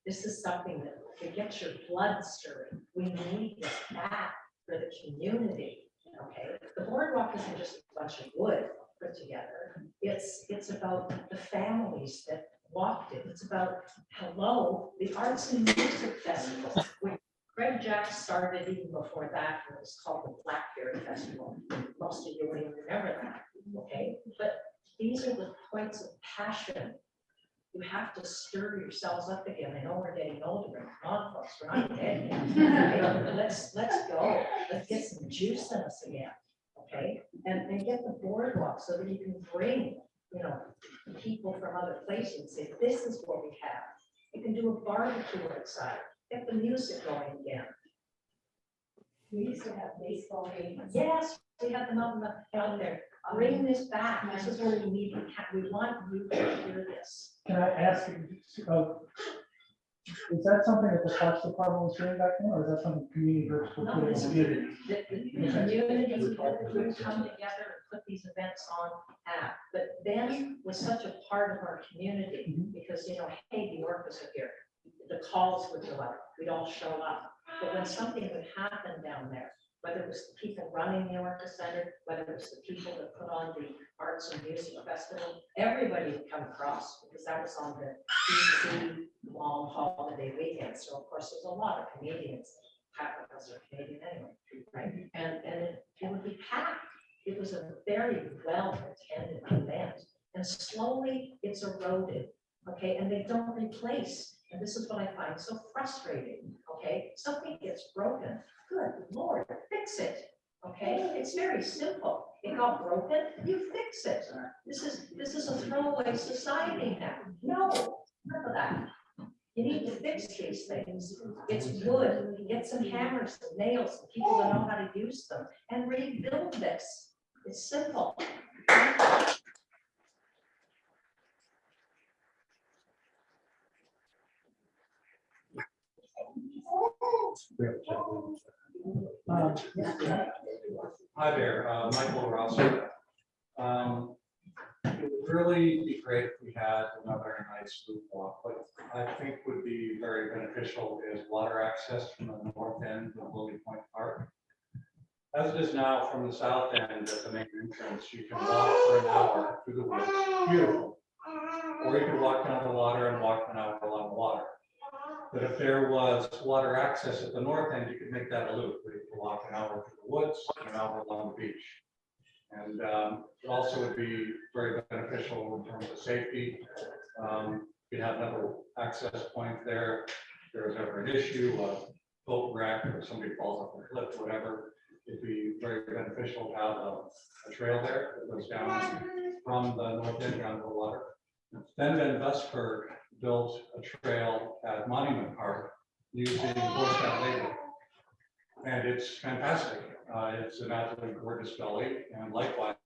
This is something that gets your blood stirring. We need this back for the community, okay? The boardwalk isn't just a bunch of wood put together. It's about the families that walked it. It's about, the Arts and Music Festival. When Greg Jack started even before that, it was called the Blackberry Festival. Most of you won't even remember that, okay? But these are the points of passion. You have to stir yourselves up again. I know we're getting older, but come on, folks, we're not dead yet. Let's go. Let's get some juice in us again, okay? And get the boardwalk so that you can bring, people from other places and say, this is what we have. You can do a barbecue outside, get the music going again. We used to have baseball games. Yes, we had them out there. Bring this back. This is what we need. We want you to hear this. Can I ask, is that something that the Parks Department was doing back then, or is that something community groups were No, putting it's on? the community would come together and put these events on app. But Ben was such a part of our community because, you know, hey, the orcas are here. The calls would go out, we'd all show up. But when something would happen down there, whether it was the people running the Orca Center, whether it was the people that put on the Arts and Music Festival, everybody would come across because that was on the DC long holiday weekend. So of course, there's a lot of Canadians, half of us are Canadian anyway, right? And it would be packed. It was a very well attended event. And slowly it's eroded, okay? And they don't replace. And this is what I find so frustrating, okay? Something gets broken. Good Lord, fix it, okay? It's very simple. It got broken, you fix it. This is a throwaway society now. No, none of that. You need to fix these things. It's wood. Get some hammers and nails and people that know how to use them and rebuild this. It's simple. Hi there, Michael Rosser. It would really be great if we had another nice loop walk. What I think would be very beneficial is water access from the north end of Lily Point Park. As it is now, from the south end at the main entrance, you can walk for an hour through the woods, beautiful. Or you could walk down the water and walk an hour along the water. But if there was water access at the north end, you could make that a loop, where you could walk an hour through the woods and an hour along the beach. And it also would be very beneficial in terms of safety. You'd have another access point there. If there was ever an issue, a boat wreck, or somebody falls off a cliff, whatever, it'd be very beneficial to have a trail there that goes down from the north end down to the water. Then Ben Vesper built a trail at Monument Park using Boy Scout labor. And it's fantastic. It's an absolutely gorgeous gully, and likewise,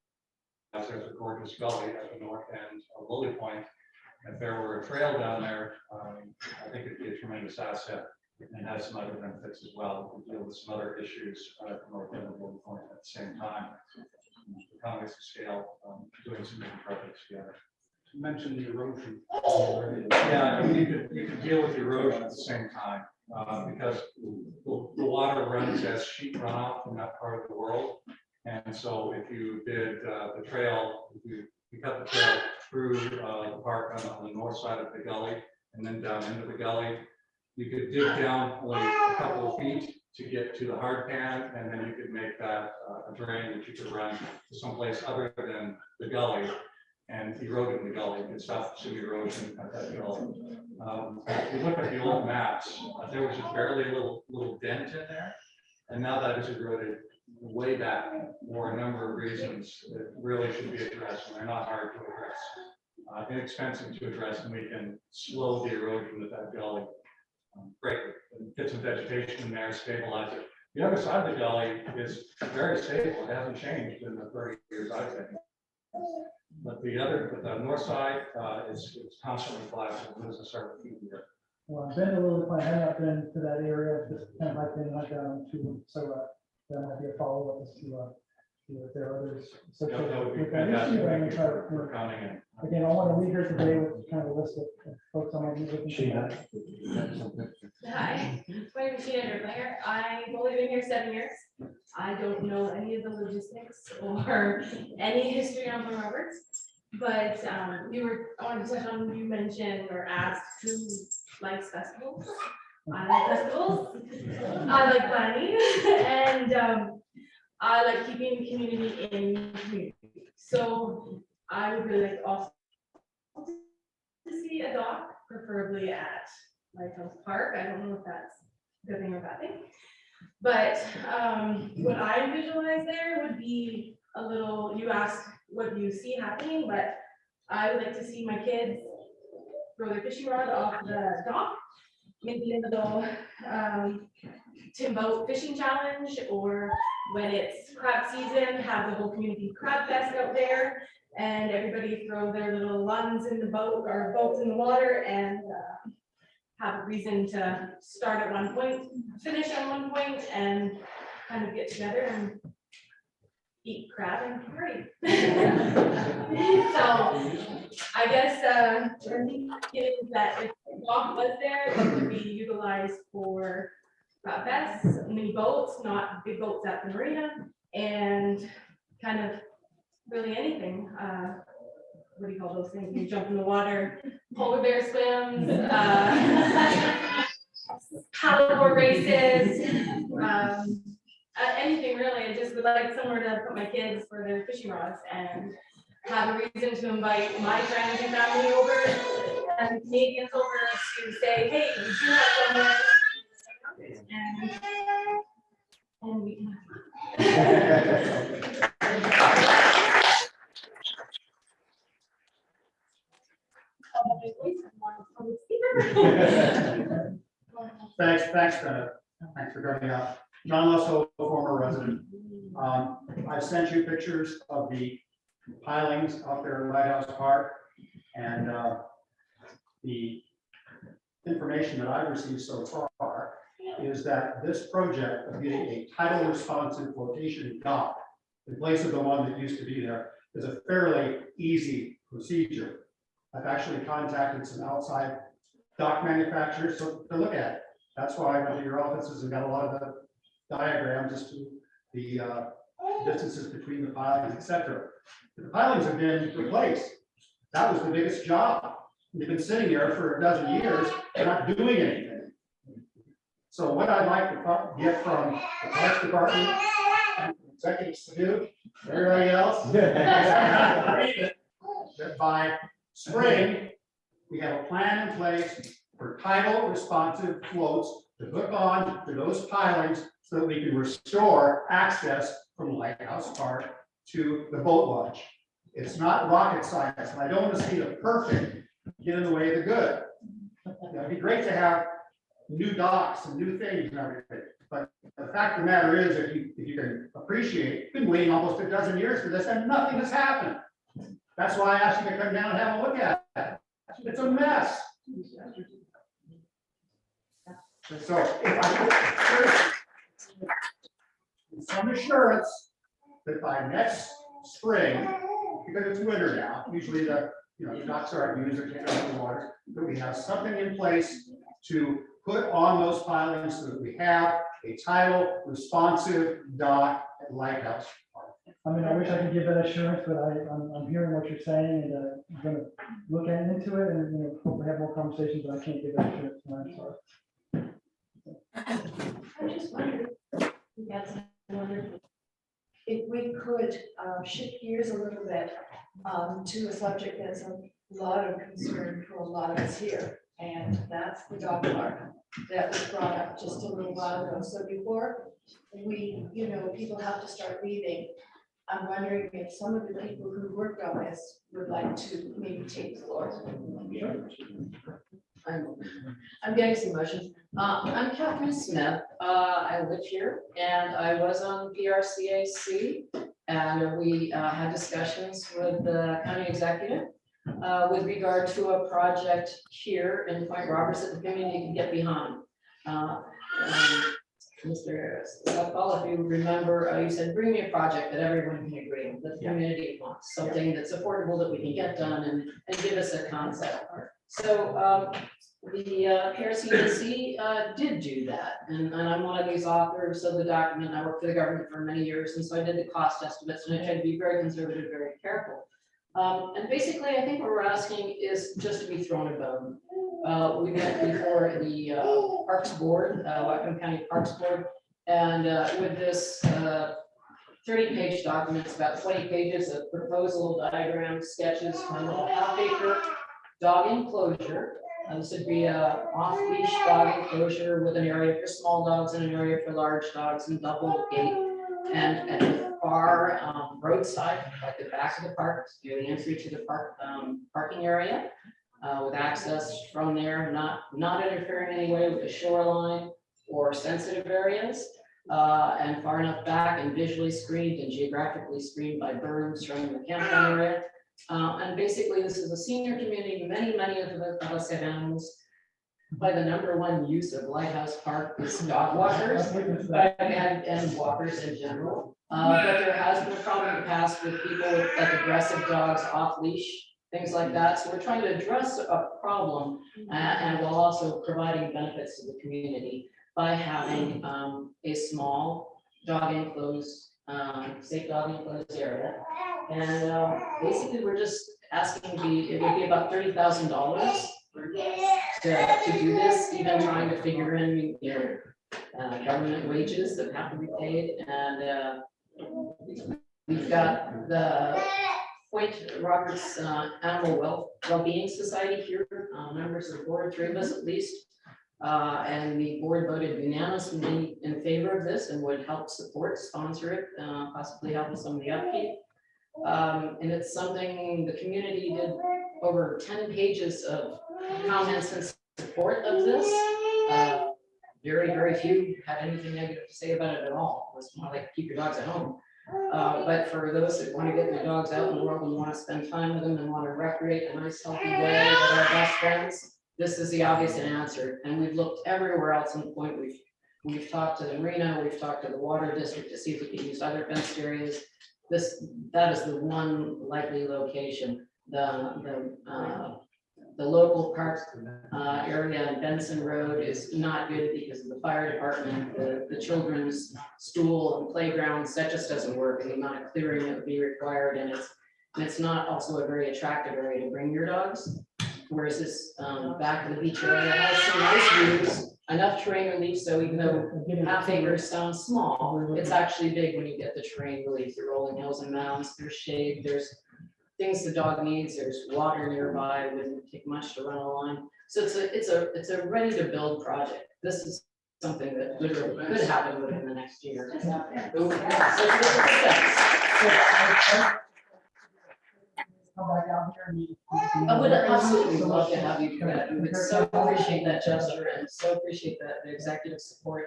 there's a gorgeous gully at the north end of Lily Point. If there were a trail down there, I think it'd be a tremendous asset and has some other benefits as well. We can deal with some other issues at the north end of Lily Point at the same time. Economies of scale, doing some different projects together. To mention the erosion. Yeah, and you could deal with erosion at the same time, because the water runs as sheet runoff from that part of the world. And so if you did the trail, if you cut the trail through the park on the north side of the gully and then down into the gully, you could dig down only a couple of feet to get to the hard pan, and then you could make that a drain that you could run to someplace other than the gully. And eroding the gully, and stop some erosion at that gully. If you look at the old maps, there was just barely a little dent in there. And now that is eroded way back for a number of reasons that really should be addressed, and they're not hard to address. Inexpensive to address, and we can slow the erosion of that gully greatly. And get some vegetation in there, stabilize it. The other side of the gully is very stable. It hasn't changed in the 30 years I've been here. But the north side is constantly flat, so it doesn't start feeding here. Well, I've been to Lily Point, I have not been to that area, just kind of like been like to, so that might be a follow-up as to if there are others. That would be with that issue, fantastic. but I'm Thank gonna you try to- for counting in. Again, I want to leave here today with kind of a list of folks I might be looking for. Hi, my name is Sheena Derblinger. I've only been here 7 years. I don't know any of the logistics or any history on Point Roberts. But I wanted to touch on, you mentioned or asked who likes festivals. I like festivals. I like planning and I like keeping the community in community. So I would really like also to see a dock, preferably at Lighthouse Park. I don't know if that's a good thing or bad thing. But what I visualize there would be a little, you asked what you see happening, but I would like to see my kids throw their fishing rod off the dock, maybe in the little tin boat fishing challenge, or when it's crab season, have the whole community crab fest out there, and everybody throw their little lungs in the boat or boats in the water, and have a reason to start at one point, finish at one point, and kind of get together and eat crab and party. So I guess the thinking is that if the dock was there, it would be utilized for crab fests, mini boats, not big boats at the marina, and kind of really anything. What do you call those things? You jump in the water, polar bear swims, paddleboard races, anything really. I just would like somewhere to put my kids for their fishing rods and have a reason to invite my friends and family over and Canadians over to say, hey, we do have somewhere. And we can. Thanks, Bennett. Thanks for coming out. John Lusso, former resident. I sent you pictures of the pilings out there in Lighthouse Park, and the information that I've received so far is that this project of getting a tidal responsive flotation dock in place of the one that used to be there is a fairly easy procedure. I've actually contacted some outside dock manufacturers to look at it. That's why I went to your offices and got a lot of the diagrams as to the distances between the pilings, etc. The pilings have been replaced. That was the biggest job. They've been sitting there for a dozen years, not doing anything. So what I'd like to get from the Parks Department, executives to do, everybody else, that by spring, we have a plan in place for tidal responsive floats to hook on to those pilings so that we can restore access from Lighthouse Park to the boat launch. It's not rocket science, and I don't want to see the perfect get in the way of the good. It'd be great to have new docks and new things and everything, but the fact of the matter is, if you can appreciate, we've been waiting almost a dozen years for this and nothing has happened. That's why I asked you to come down and have a look at it. It's a mess. So if I some assurance that by next spring, because it's winter now, usually the docks aren't used or taken out of the water, that we have something in place to put on those pilings so that we have a tidal responsive dock at Lighthouse Park. I mean, I wish I could give that assurance, but I'm hearing what you're saying, and I'm gonna look into it and, hopefully have more conversations, but I can't give that assurance tonight, sorry. I just wondered, if we could shift gears a little bit to a subject that's a lot of concern for a lot of us here, and that's the dog park that was brought up just a little while ago. So before we, people have to start leaving, I'm wondering if some of the people who worked on this would like to maybe take the floor. I'm getting some motions. I'm Catherine Smith. I live here and I was on BRCAC, and we had discussions with the county executive with regard to a project here in Point Roberts that the community can get behind. Mr. Southall, if you remember, you said, bring me a project that everyone can agree on, that the community wants, something that's affordable that we can get done and give us a concept. So the PRCAC did do that, and I'm one of these authors of the document. I worked for the government for many years, and so I did the cost estimates, and I tried to be very conservative, very careful. And basically, I think what we're asking is just to be thrown a bone. We met before the Parks Board, Whatcom County Parks Board, and with this 30-page document, it's about 20 pages of proposal, diagrams, sketches, from a half-acre dog enclosure. This would be a off-leash dog enclosure with an area for small dogs and an area for large dogs, and double gate. And at the far roadside, like the back of the park, near the entry to the park parking area, with access from there, not interfering in any way with the shoreline or sensitive areas, and far enough back and visually screened and geographically screened by berms from the campground area. And basically, this is a senior community. Many of us have animals. By the #1 use of Lighthouse Park is dog walkers and walkers in general. But there has been a problem in the past with people with like aggressive dogs off leash, things like that. So we're trying to address a problem and while also providing benefits to the community by having a small dog enclosed, safe dog enclosed area. And basically, we're just asking it would be about $30,000 to do this, even trying to figure in, government wages that have to be paid. And we've got the Point Roberts Animal Wellbeing Society here, members of the board, 3 of us at least. And the board voted unanimously in favor of this and would help support, sponsor it, possibly help with some of the upkeep. And it's something the community did over 10 pages of comments in support of this. Very few had anything negative to say about it at all. It was more like keep your dogs at home. But for those that want to get their dogs out in the world and want to spend time with them and want to recreate a nice healthy way with our best friends, this is the obvious answer. And we've looked everywhere else in the point. We've talked to the marina, we've talked to the water district to see if we can use other fenced areas. That is the one likely location. The local park area on Benson Road is not good because of the fire department, the children's stool and playgrounds, that just doesn't work, and the amount of clearing that would be required, and it's not also a very attractive area to bring your dogs. Whereas this back of the beach area has some nice views, enough terrain relief, so even though half acres sounds small, it's actually big when you get the terrain relief, the rolling hills and mountains, there's shade, there's things the dog needs, there's water nearby, it wouldn't take much to run a line. So it's a ready to build project. This is something that literally could happen within the next year. So it's Come back out here and I would absolutely love to have you come back. We would so appreciate that gesture and so appreciate the executive support.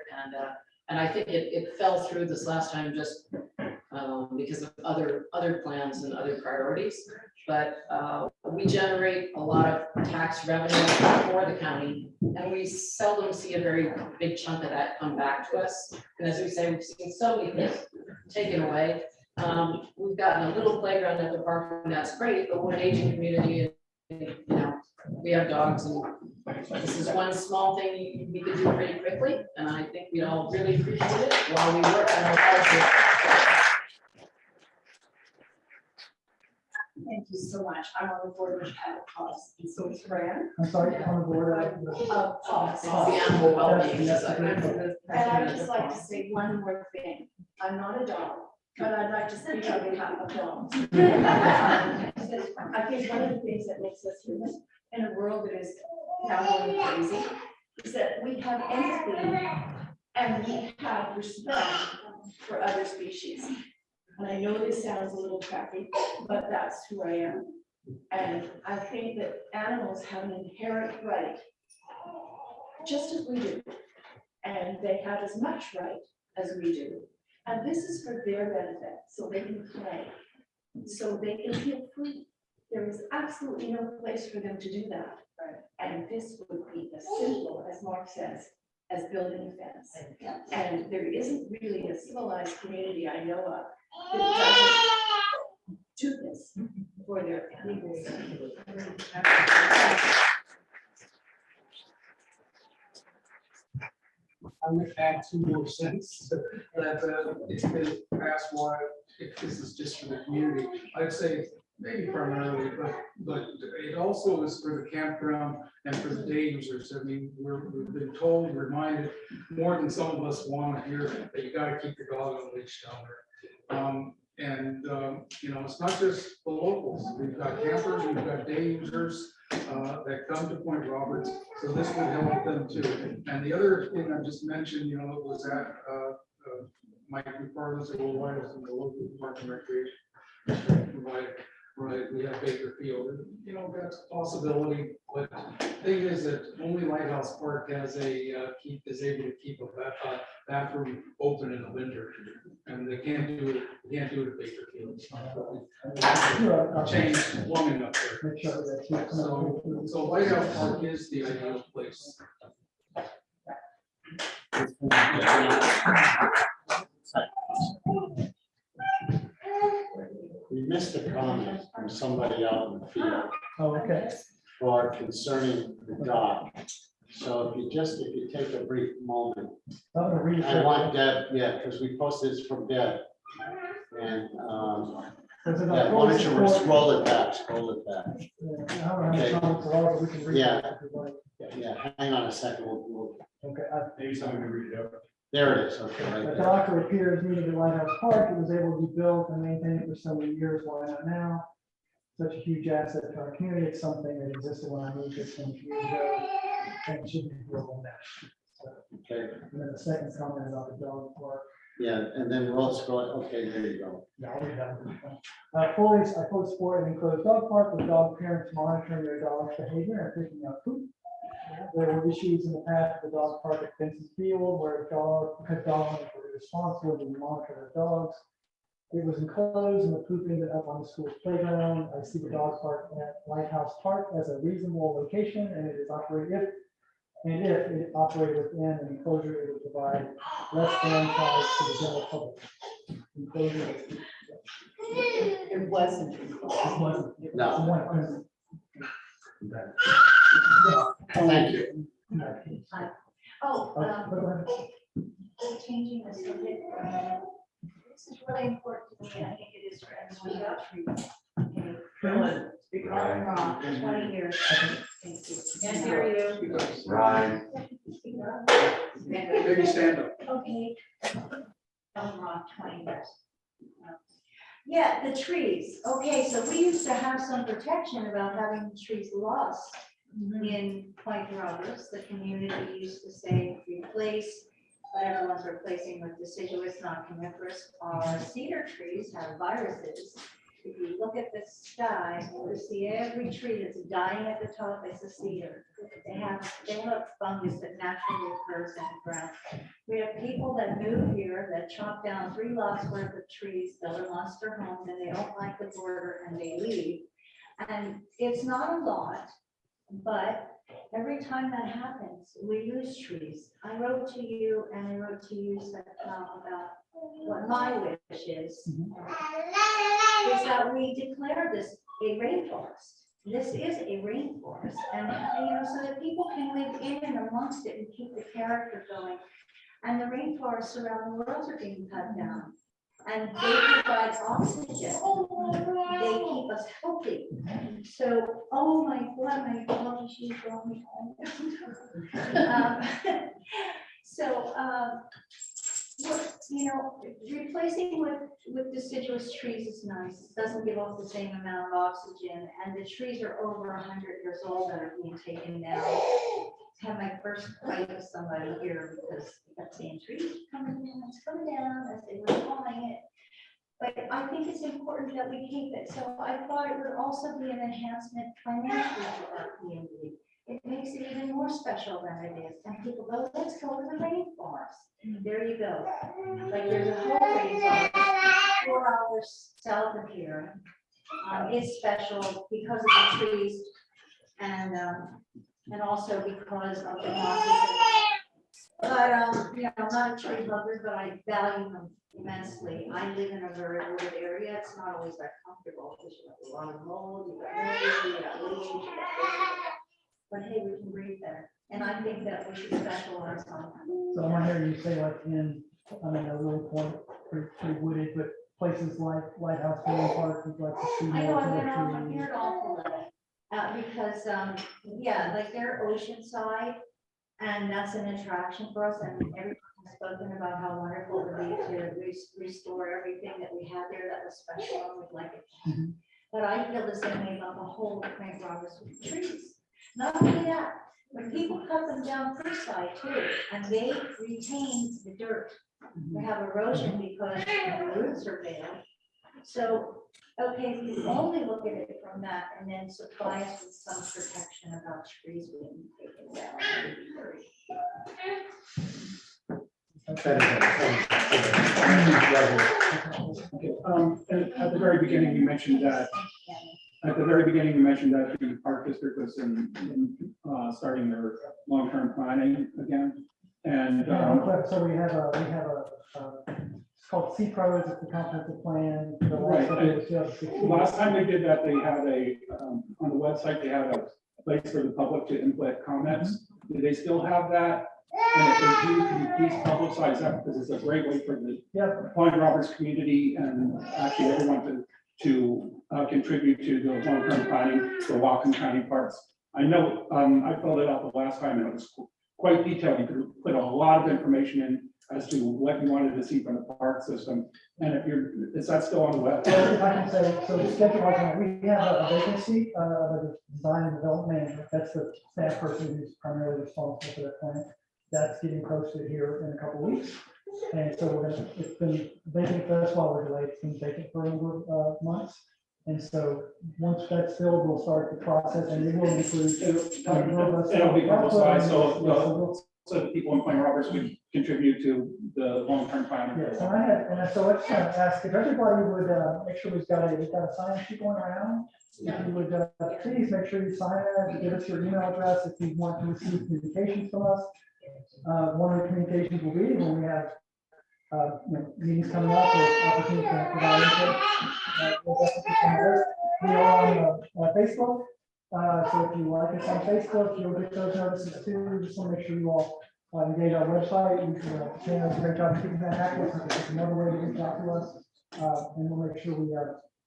And I think it fell through this last time just because of other plans and other priorities. But we generate a lot of tax revenue for the county, and we seldom see a very big chunk of that come back to us. And as we say, we've seen so many things taken away. We've gotten a little playground at the park, and that's great, but we're an aging community, and we have dogs, and this is one small thing we could do pretty quickly, and I think we'd all really appreciate it while we work on our policy. Thank you so much. I'm on the board of Cattle Cause, and so is Fran. I'm sorry, on the board. Cause. It's the Animal Wellbeing Yes, Society. And I'd just like to say one more thing. I'm not a dog, but I'd like to speak on behalf of dogs. I think one of the things that makes us human in a world that is now going crazy is that we have empathy and we have respect for other species. And I know this sounds a little crappy, but that's who I am. And I think that animals have an inherent right, just as we do. And they have as much right as we do. And this is for their benefit, so they can play, so they can feel free. There is absolutely no place for them to do that. And this would be as simple, as Mark says, as building a fence. And there isn't really a civilized community I know of that doesn't do this for their animals. I would add 2 more cents that it's been asked why, if this is just for the community. I'd say maybe primarily, but it also is for the campground and for the day users. I mean, we've been told, reminded more than some of us want to hear that you got to keep your dog on a leash down there. It's not just the locals. We've got campers, we've got day users that come to Point Roberts, so this would help them too. And the other thing I just mentioned, was that Mike McFarland's a little while in the local park and recreation provided. Right, we have Baker Field, and, you know, that's a possibility, but the thing is that only Lighthouse Park has is able to keep a bathroom open in the winter, and they can't do it at Baker Field. Change plumbing up there. Make sure that. So Lighthouse Park is the ideal place. We missed a comment from somebody out in the field Oh, okay. concerning the dock. So if you take a brief moment, I'm gonna read it. I want Deb, yeah, because we posted this from Deb. And, There's yeah, enough why don't you support. scroll it back, Yeah, I don't have any comments at all, but we can read it Yeah. if you'd like. Yeah, hang on a second, we'll, Okay, Maybe someone can read it out. there it is, okay, right the there. dock appears needed at Lighthouse Park. It was able to be built and maintained for so many years. Why not now? Such a huge asset to our community. It's something that existed when I moved here 20 years ago, and it should be built now. So, Okay, and then the second comment about the dog park. yeah, and then we'll scroll, okay, there you go. Yeah, I'll read that one. I fully support an enclosed dog park with dog parents monitoring their dog's behavior and picking up poop. There were issues in the past with the dog park at Fences Field where dog owners were responsible to monitor their dogs. It was enclosed and the poop ended up on the school's playground. I see the dog park at Lighthouse Park as a reasonable location, and it is operated if it operated within an enclosure, it would provide less downside to the general public. Enclosure. It wasn't. It wasn't. It No. wasn't. Thank you. Oh, Go ahead. changing the subject. This is really important to me, and I think it is for everyone about trees. Okay. Wrong, 20 years. Thank you. Can't hear you. Right. Maybe stand up. Okay. I'm wrong, 20 years. Yeah, the trees. Okay, so we used to have some protection about having the trees lost in Point Roberts. The community used to say replace, but everyone's replacing with deciduous, not coniferous. Our cedar trees have viruses. If you look at the sky, you see every tree that's dying at the top is a cedar. They have fungus that naturally occurs in the ground. We have people that move here that chop down 3 lots worth of trees, build a monster home, and they don't like the border and they leave. And it's not a lot, but every time that happens, we lose trees. I wrote to you and I wrote to you about what my wish is that we declare this a rainforest. This is a rainforest, and so that people can live in and amongst it and keep the character going. And the rainforests around the world are being cut down, and they provide oxygen. They keep us healthy. So, oh my God, my God, she's brought me home. Replacing with deciduous trees is nice. It doesn't give off the same amount of oxygen, and the trees are over 100 years old that are being taken down. I had my first fight with somebody here because they kept saying trees coming down, it's coming down as they were calling it. But I think it's important that we keep it. So I thought it would also be an enhancement financially for our community. It makes it even more special than it is. And people go, let's go to the rainforest. There you go. Like there's a whole rainforest 4 hours south of here. It's special because of the trees and also because of the oxygen. But I'm not a tree hugger, but I value them immensely. I live in a very wooded area. It's not always that comfortable because you have a lot of mold, you got mildew, you got leaves, you got. But hey, we can breathe there. And I think that we should specialize on that. So I want to hear you say like a little point, pretty wooded, but places like Lighthouse County Park, we'd like to see I know more I've been of off the of trees. here an awful lot. Because, like they're oceanside and that's an attraction for us. And everyone has spoken about how wonderful it would be to restore everything that we had there that was special and we'd like it. But I feel the same way about the whole Point Roberts with trees. Not only that, when people cut them down Creekside too, and they retain the dirt. We have erosion because the roots are bad. So, okay, if you only look at it from that and then supply us with some protection about trees being taken down. that would be great. Okay, and at the very beginning, you mentioned that, the park district was starting their long-term planning again. And, So we have it's called C-Pros, it's the comprehensive plan. The Right, last last time they did that, they had on the website, they had a place for the public to input comments. Do they still have that? And if they do, can you please publicize that, because it's a great way for the Point Roberts community and actually everyone to contribute to the long-term planning for Whatcom County parks. I know, I filled it out the last time and it was quite detailed. You could put a lot of information in as to what you wanted to see from the park system. And is that still on the web? If I can say, so the schedule, we have a vacancy, the design and development manager, that's the staff person who's primarily responsible for that plan. That's getting posted here in a couple of weeks. And so it's been vacant, that's why we're delayed, it's been vacant for a number of months. And so once that's filled, we'll start the process and it will include. It'll be publicized, so the people in Point Roberts would contribute to the long-term planning. Yes, and so let's ask if everybody would make sure we've got a sign sheet going around. If you would please make sure you sign that, give us your email address if you want to receive communications from us. One of the communications will be when we have meetings coming up or opportunities to provide input. We'll definitely come there. We are on Facebook. So if you like us on Facebook, you'll get those notices too. Just want to make sure you all engage our website. We can does a great job keeping that active. So it's another way to reach out to us. And we'll make sure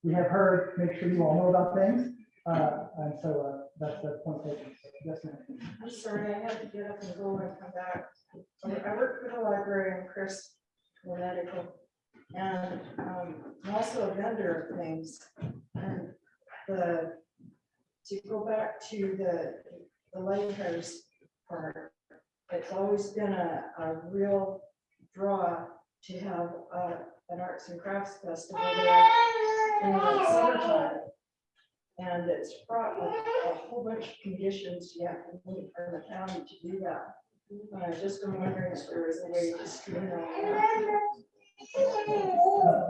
we have heard, make sure you all know about things. And so that's the point taken. Yes, ma'am. I'm sorry, I had to get up and go and come back. I work for the library and Chris, the medical, and I'm also a vendor of things. And to go back to the lighthouse part, it's always been a real draw to have an arts and crafts festival there in the summertime. And it's brought a whole bunch of conditions you have to meet from the county to do that. And I just am wondering if there is a way to streamline that.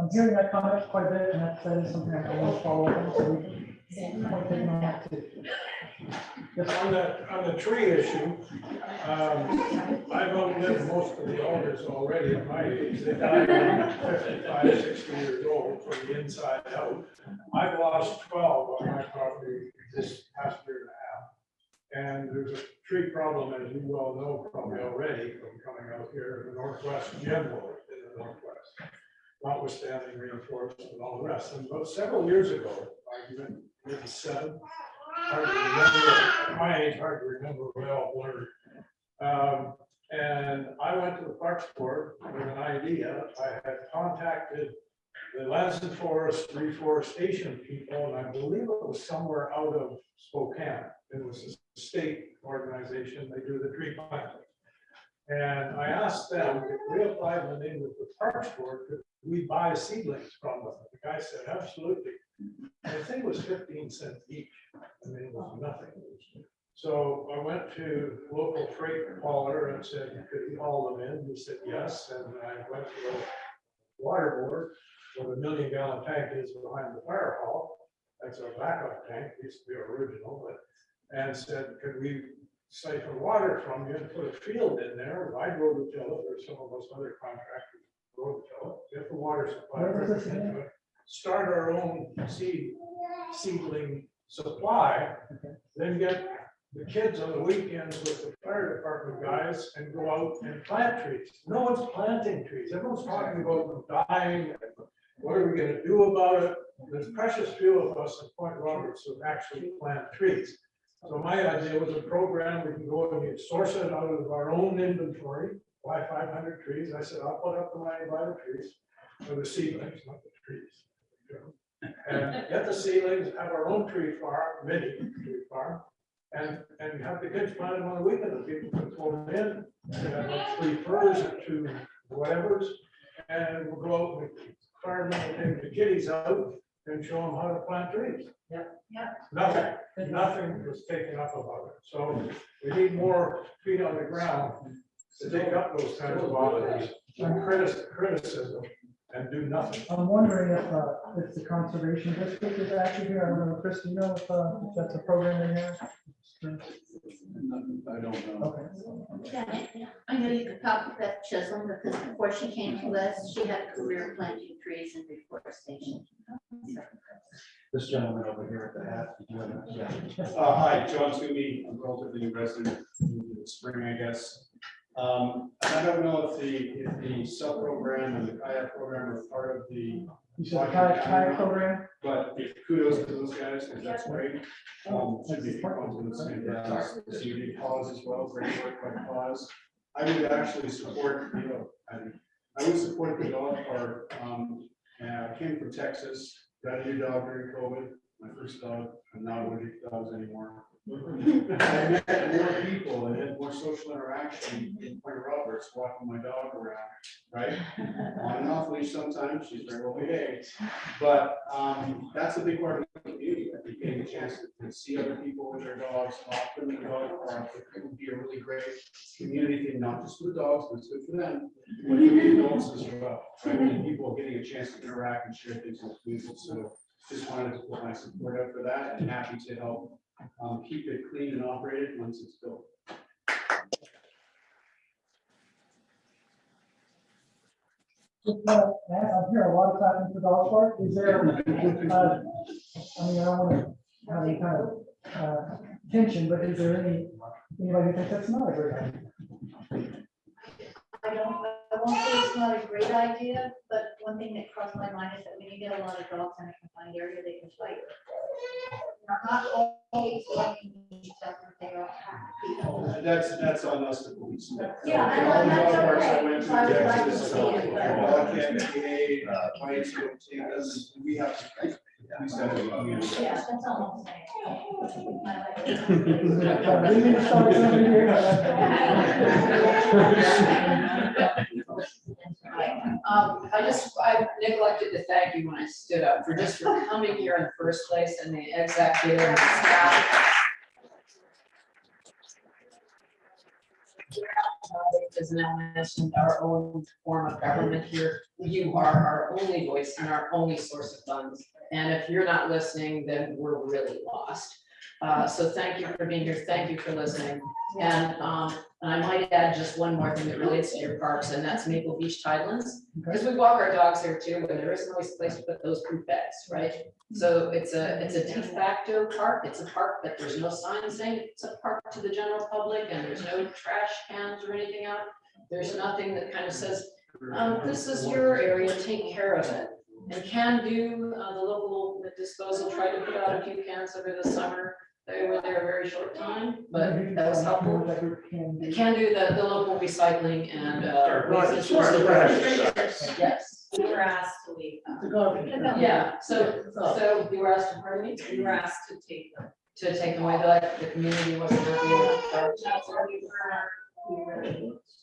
I'm hearing that comment quite a bit, and that is something I want to follow up on. So we can point taken on that too. Yes. On the tree issue, I've outlived most of the elders already at my age. They died when 55, 60 years old from the inside out. I've lost 12 on my property this past year and a half. And there's a tree problem, as you well know probably already from coming out here in the Northwest, generally in the Northwest, notwithstanding reinforcement and all the rest. And about several years ago, maybe 7, hard to remember, at my age, hard to remember, we all blurred. And I went to the Parks Board with an idea. I had contacted the Lands and Forest Reforestation people, and I believe it was somewhere out of Spokane. It was a state organization, they do the tree planting. And I asked them if we applied the name of the Parks Board, could we buy seedlings from them? The guy said, absolutely. I think it was 15 cents each. I mean, it was nothing. So I went to local freight hauler and said, could he haul them in? He said, yes. And I went to the water board, where the 1 million gallon tank is behind the fire hall. That's our backup tank, used to be original, and said, could we siphon water from you and put a field in there? I'd rototill it, or some of those other contractors rototill it, get the water supply. Start our own seedling supply, then get the kids on the weekends with the fire department guys and go out and plant trees. No one's planting trees. Everyone's talking about them dying. What are we going to do about it? There's precious few of us at Point Roberts who actually plant trees. So my idea was a program, we can go and you source it out of our own inventory, buy 500 trees. I said, I'll put up the money, buy the trees, or the seedlings, not the trees. And get the seedlings, have our own tree farm, mini tree farm, and have the kids plant them on the weekend. The people can pull them in, and have like 3 firs and 2 whatevers, and we'll go out and Start taking the kiddies out and show them how to plant trees. Yep. Nothing was taken up about it. So we need more feet on the ground to take up those kinds of offers and criticism and do nothing. I'm wondering if the conservation district is active here. I don't know, Chris, do you know if that's a program they have? I don't know. Okay. Janet, I know you could talk with Beth Chisholm because before she came to us, she had a career planting trees and reforestation. This gentleman over here at the hat, did you have a? Hi, John Toomey, I'm relatively new resident in the spring, I guess. I don't know if the sub-program and the kayak program are part of the. You said the kayak program? But kudos to those guys, because that's great. Should be compliments and the CUD cause as well, great work by cause. I would actually support, I would support the dog park. I came from Texas, got a new dog during COVID, my first dog. I'm not allergic to dogs anymore. I met more people and had more social interaction in Point Roberts, walking my dog around, right? On and off leash sometimes, she's very well behaved. But that's a big part of the community, I think, getting a chance to see other people with their dogs, walk them in the dog park. It would be a really great community thing, not just for the dogs, but it's good for them, but for the adults as well, right? And people getting a chance to interact and share things with people. So just wanted to put my support up for that and happy to help keep it clean and operated once it's built. I'm hearing a lot of talking for dog park. Is there, I mean, I don't want to have any kind of tension, but is there anybody who thinks that's not a great idea? I won't say it's not a great idea, but one thing that crossed my mind is that when you get a lot of dogs in a confined area, they can fight. They're not always going to each other, they are people. That's on us, the police. Yeah, All and the that's dog parks I okay. went So I would to, like to Texas, see it, but- dog can't behave, fights, don't take us, we have to. We said it, I mean, Yeah, that's all I'm saying. I like it. Didn't mean to start something here. I neglected to thank you when I stood up for coming here in the first place and the executive and the staff. As now mentioned, our own form of government here, you are our only voice and our only source of funds. And if you're not listening, then we're really lost. So thank you for being here. Thank you for listening. And I might add just one more thing that relates to your parks, and that's Maple Beach Tidelands. Because we walk our dogs here too, but there isn't always a place to put those poop bags, right? So it's a de facto park. It's a park that there's no sign saying it's a park to the general public, and there's no trash cans or anything out. There's nothing that kind of says, this is your area, take care of it. And Can Do, the local disposal, tried to put out a few cans over the summer. They were there a very short time, but that was helpful. Can Do, the local recycling and. Yes. We were asked to leave them. Yeah, so you were asked to, pardon me? We were asked to take them. To take them away, like the community wasn't happy with that. That's where we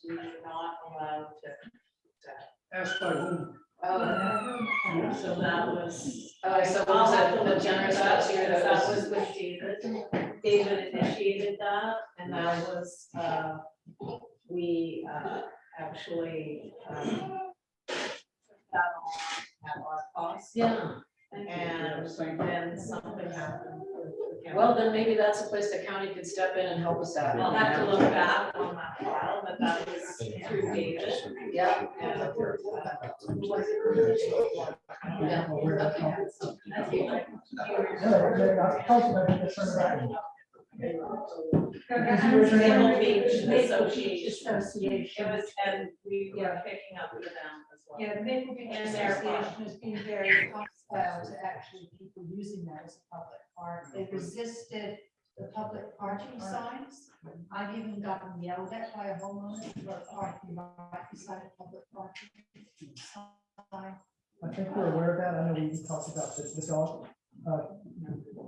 were not allowed to. Ask by whom? So that was. So was it the generous ask here That was with David. David initiated that, and that was, we actually, that at our cost. Yeah. And then something happened. Well, then maybe that's a place the county could step in and help us out. I'll have to look back on that file, but that was through David. Yeah. And, Maple Beach Association. It was, and we were picking up for them as well. Yeah, the Maple Beach Association has been very hostile to actually people using that as a public park. They resisted the public parking signs. I've even gotten yelled at by a homeowner for parking right beside a public parking sign. I think we're aware of that. I know we talked about the dog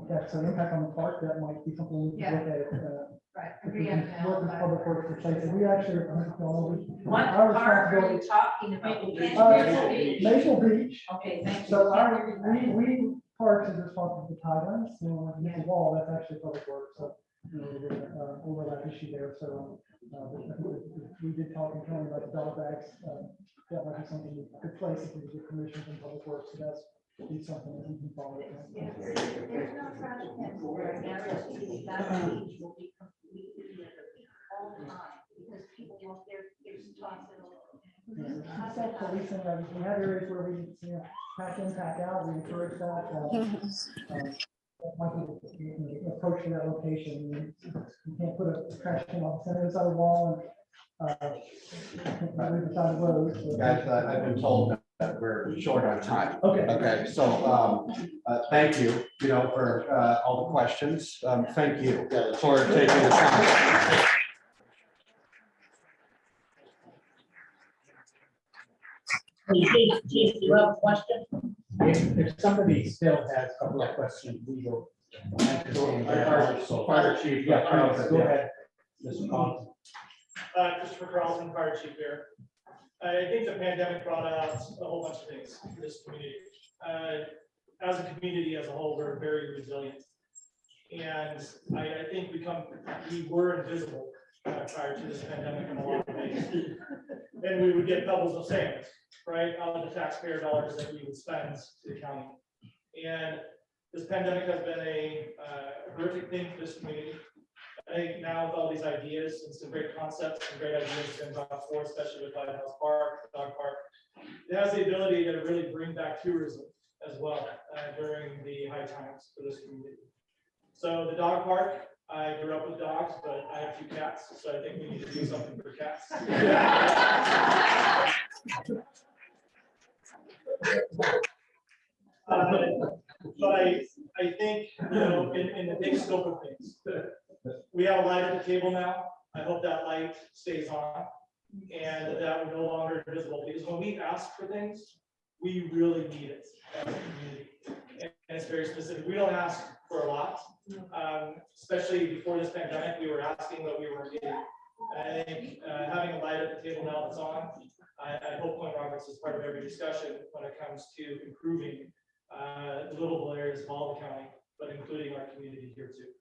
that's an impact on the park, that might be something we can look at. Right. If we can work with public works to place it. We actually, I don't know, What our park are you responsibility. talking about? Maple Beach. Okay, thank you. So we parks is responsible for tidelands, you know, the wall, that's actually public works, so. Overlap issue there, so, I think we did talk internally about the dog bags, that might be something we could place if we get permission from public works, so that's be something that we can follow. There's no trash cans there, I guarantee you that beach will be completely all the time, because people walk there, just toss it all. Self-policing, we have areas where we, you know, pack in, pack out, we encourage that. Approach to that location, you can't put a trash can on the center side of the wall and, leave it on the road. So. Guys, I've been told that we're short on time. Okay. Okay, so, thank you, you know, for, all the questions. Thank you for taking the time. Chief, do you have a question? If somebody still has a couple of questions, we will. Fire chief. Yeah, go ahead, Mr. Collins. Christopher Carlson, fire chief here. I think the pandemic brought out a whole bunch of things for this community. As a community as a whole, we're very resilient. And I think we were invisible prior to this pandemic in a lot of ways. And we would get doubles of savings, right, out of the taxpayer dollars that we would spend to the county. And this pandemic has been a horrific thing for this community. I think now with all these ideas and some great concepts and great ideas been brought forward, especially with Lighthouse Park, Dog Park, it has the ability to really bring back tourism as well during the high times for this community. So the dog park, I grew up with dogs, but I have 2 cats, so I think we need to do something for cats. But I think, you know, in the big scope of things, we have a light at the table now. I hope that light stays on and that we're no longer invisible, because when we ask for things, we really need it as a community. And it's very specific. We don't ask for a lot, especially before this pandemic, we were asking what we weren't getting. I think having a light at the table now that's on, I hope Point Roberts is part of every discussion when it comes to improving the livable areas of all the county, but including our community here too.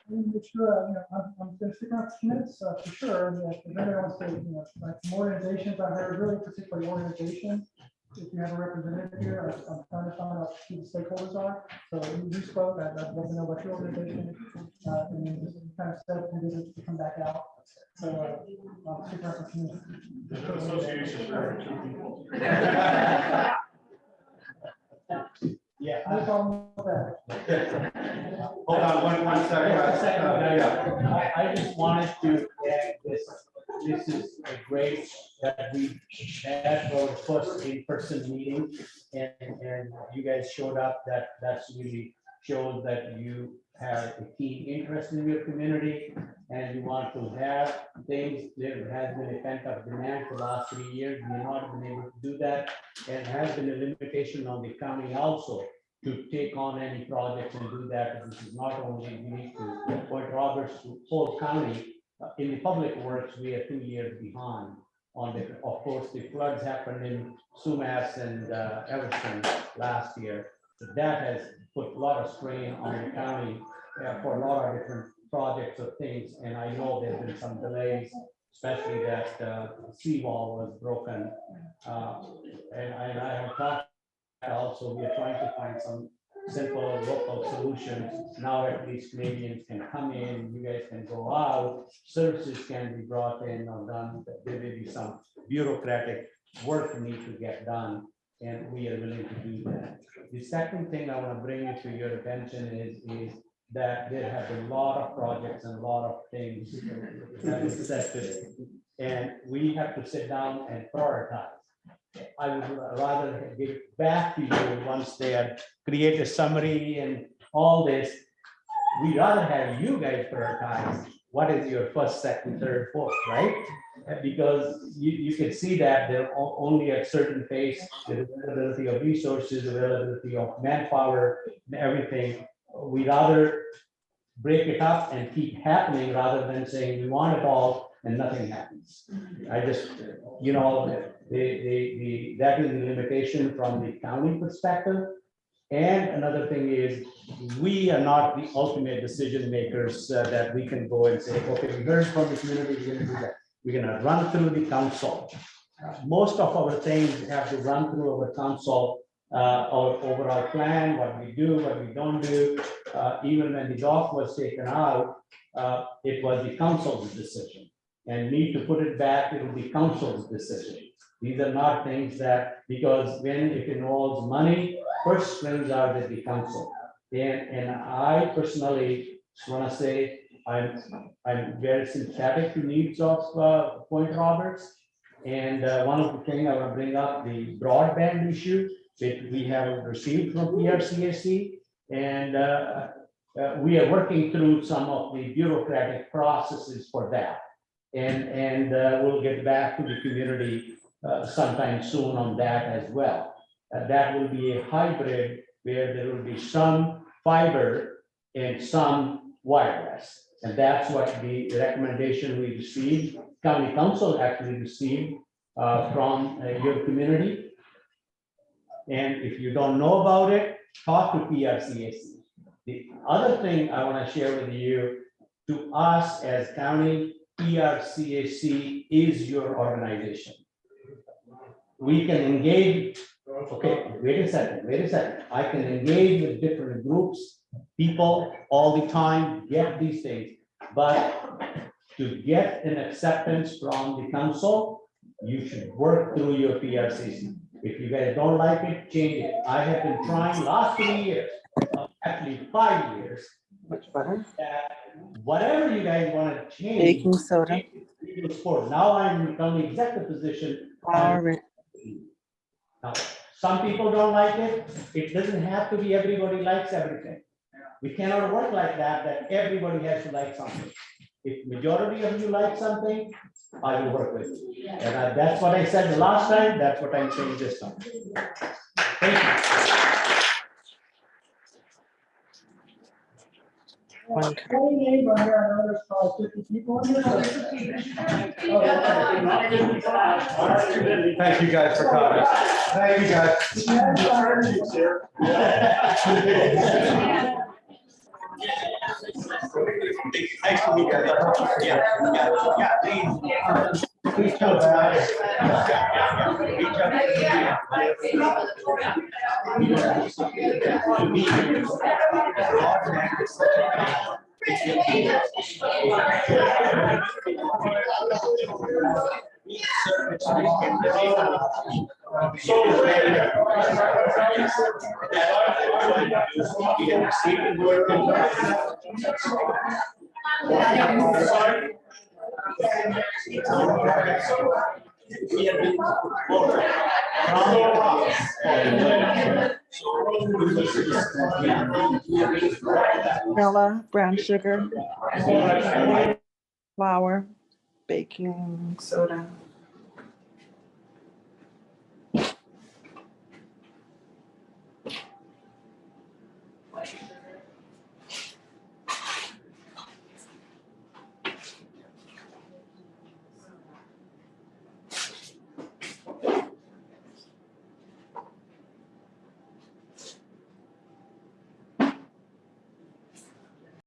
Make sure, you know, I'm gonna stick around 2 minutes, for sure, and if anyone wants to, you know, like some organizations, I heard really particularly organizations. If you have a representative here, I'm trying to find out who the stakeholders are, so you spoke, I'd love to know about your organization, and then just kind of set up and visit to come back out. So, I'll stick around for 2 minutes. The association for two people. Yeah. No problem with that. Hold on one second. I just wanted to add this. This is a great that we had our first in-person meeting, and you guys showed up. That's really shows that you have a keen interest in your community and you want to have things. There has been a pent-up demand for the last 3 years. We have not been able to do that, and has been a limitation on the county also to take on any projects and do that. This is not only unique to Point Roberts, whole county. In the public works, we are 2 years behind on the, of course, the floods happened in Sumas and Everson last year. So that has put a lot of strain on the county for a lot of different projects of things. And I know there's been some delays, especially that seawall was broken. And I have talked also, we are trying to find some simple local solutions. Now at least Canadians can come in, you guys can go out, services can be brought in or done. There may be some bureaucratic work need to get done, and we are willing to do that. The second thing I want to bring to your attention is that there have been a lot of projects and a lot of things that is set today, and we have to sit down and prioritize. I would rather give back to you once they have created a summary and all this. We'd rather have you guys prioritize what is your first, second, third, fourth, right? Because you can see that they're only at certain pace, the availability of resources, availability of manpower, and everything. We rather break it up and keep happening rather than saying we want it all and nothing happens. I just, that is the limitation from the county perspective. And another thing is, we are not the ultimate decision makers that we can go and say, okay, we heard from the community, we're gonna do that. We're gonna run through the council. Most of our things have to run through our council, our overall plan, what we do, what we don't do. Even when the dock was taken out, it was the council's decision. And need to put it back, it will be council's decision. These are not things that, because when it involves money, first strings are with the council. And I personally just want to say, I'm very sympathetic to needs of Point Roberts. And one of the things I want to bring up, the broadband issue that we have received from PRCAC. And we are working through some of the bureaucratic processes for that. And we'll get back to the community sometime soon on that as well. That will be a hybrid where there will be some fiber and some wireless. And that's what the recommendation we received, county council actually received from your community. And if you don't know about it, talk to PRCAC. The other thing I want to share with you, to us as county, PRCAC is your organization. We can engage, okay, wait a second. I can engage with different groups, people all the time, get these things. But to get an acceptance from the council, you should work through your PRCC. If you guys don't like it, change it. I have been trying last 3 years, actually 5 years. Much better. Whatever you guys want to change. Baking soda. Now I'm becoming executive position. All right. Now, some people don't like it. It doesn't have to be everybody likes everything. We cannot work like that, that everybody has to like something. If majority of you like something, I will work with you. And that's what I said the last time, that's what I'm saying this time. Thank you. Any neighbor here, I know there's probably 50 people in here. Thank you guys for coming. Thank you guys. Nice to meet you guys. Yeah, please. Please come back. Vanilla, brown sugar, flour, baking soda.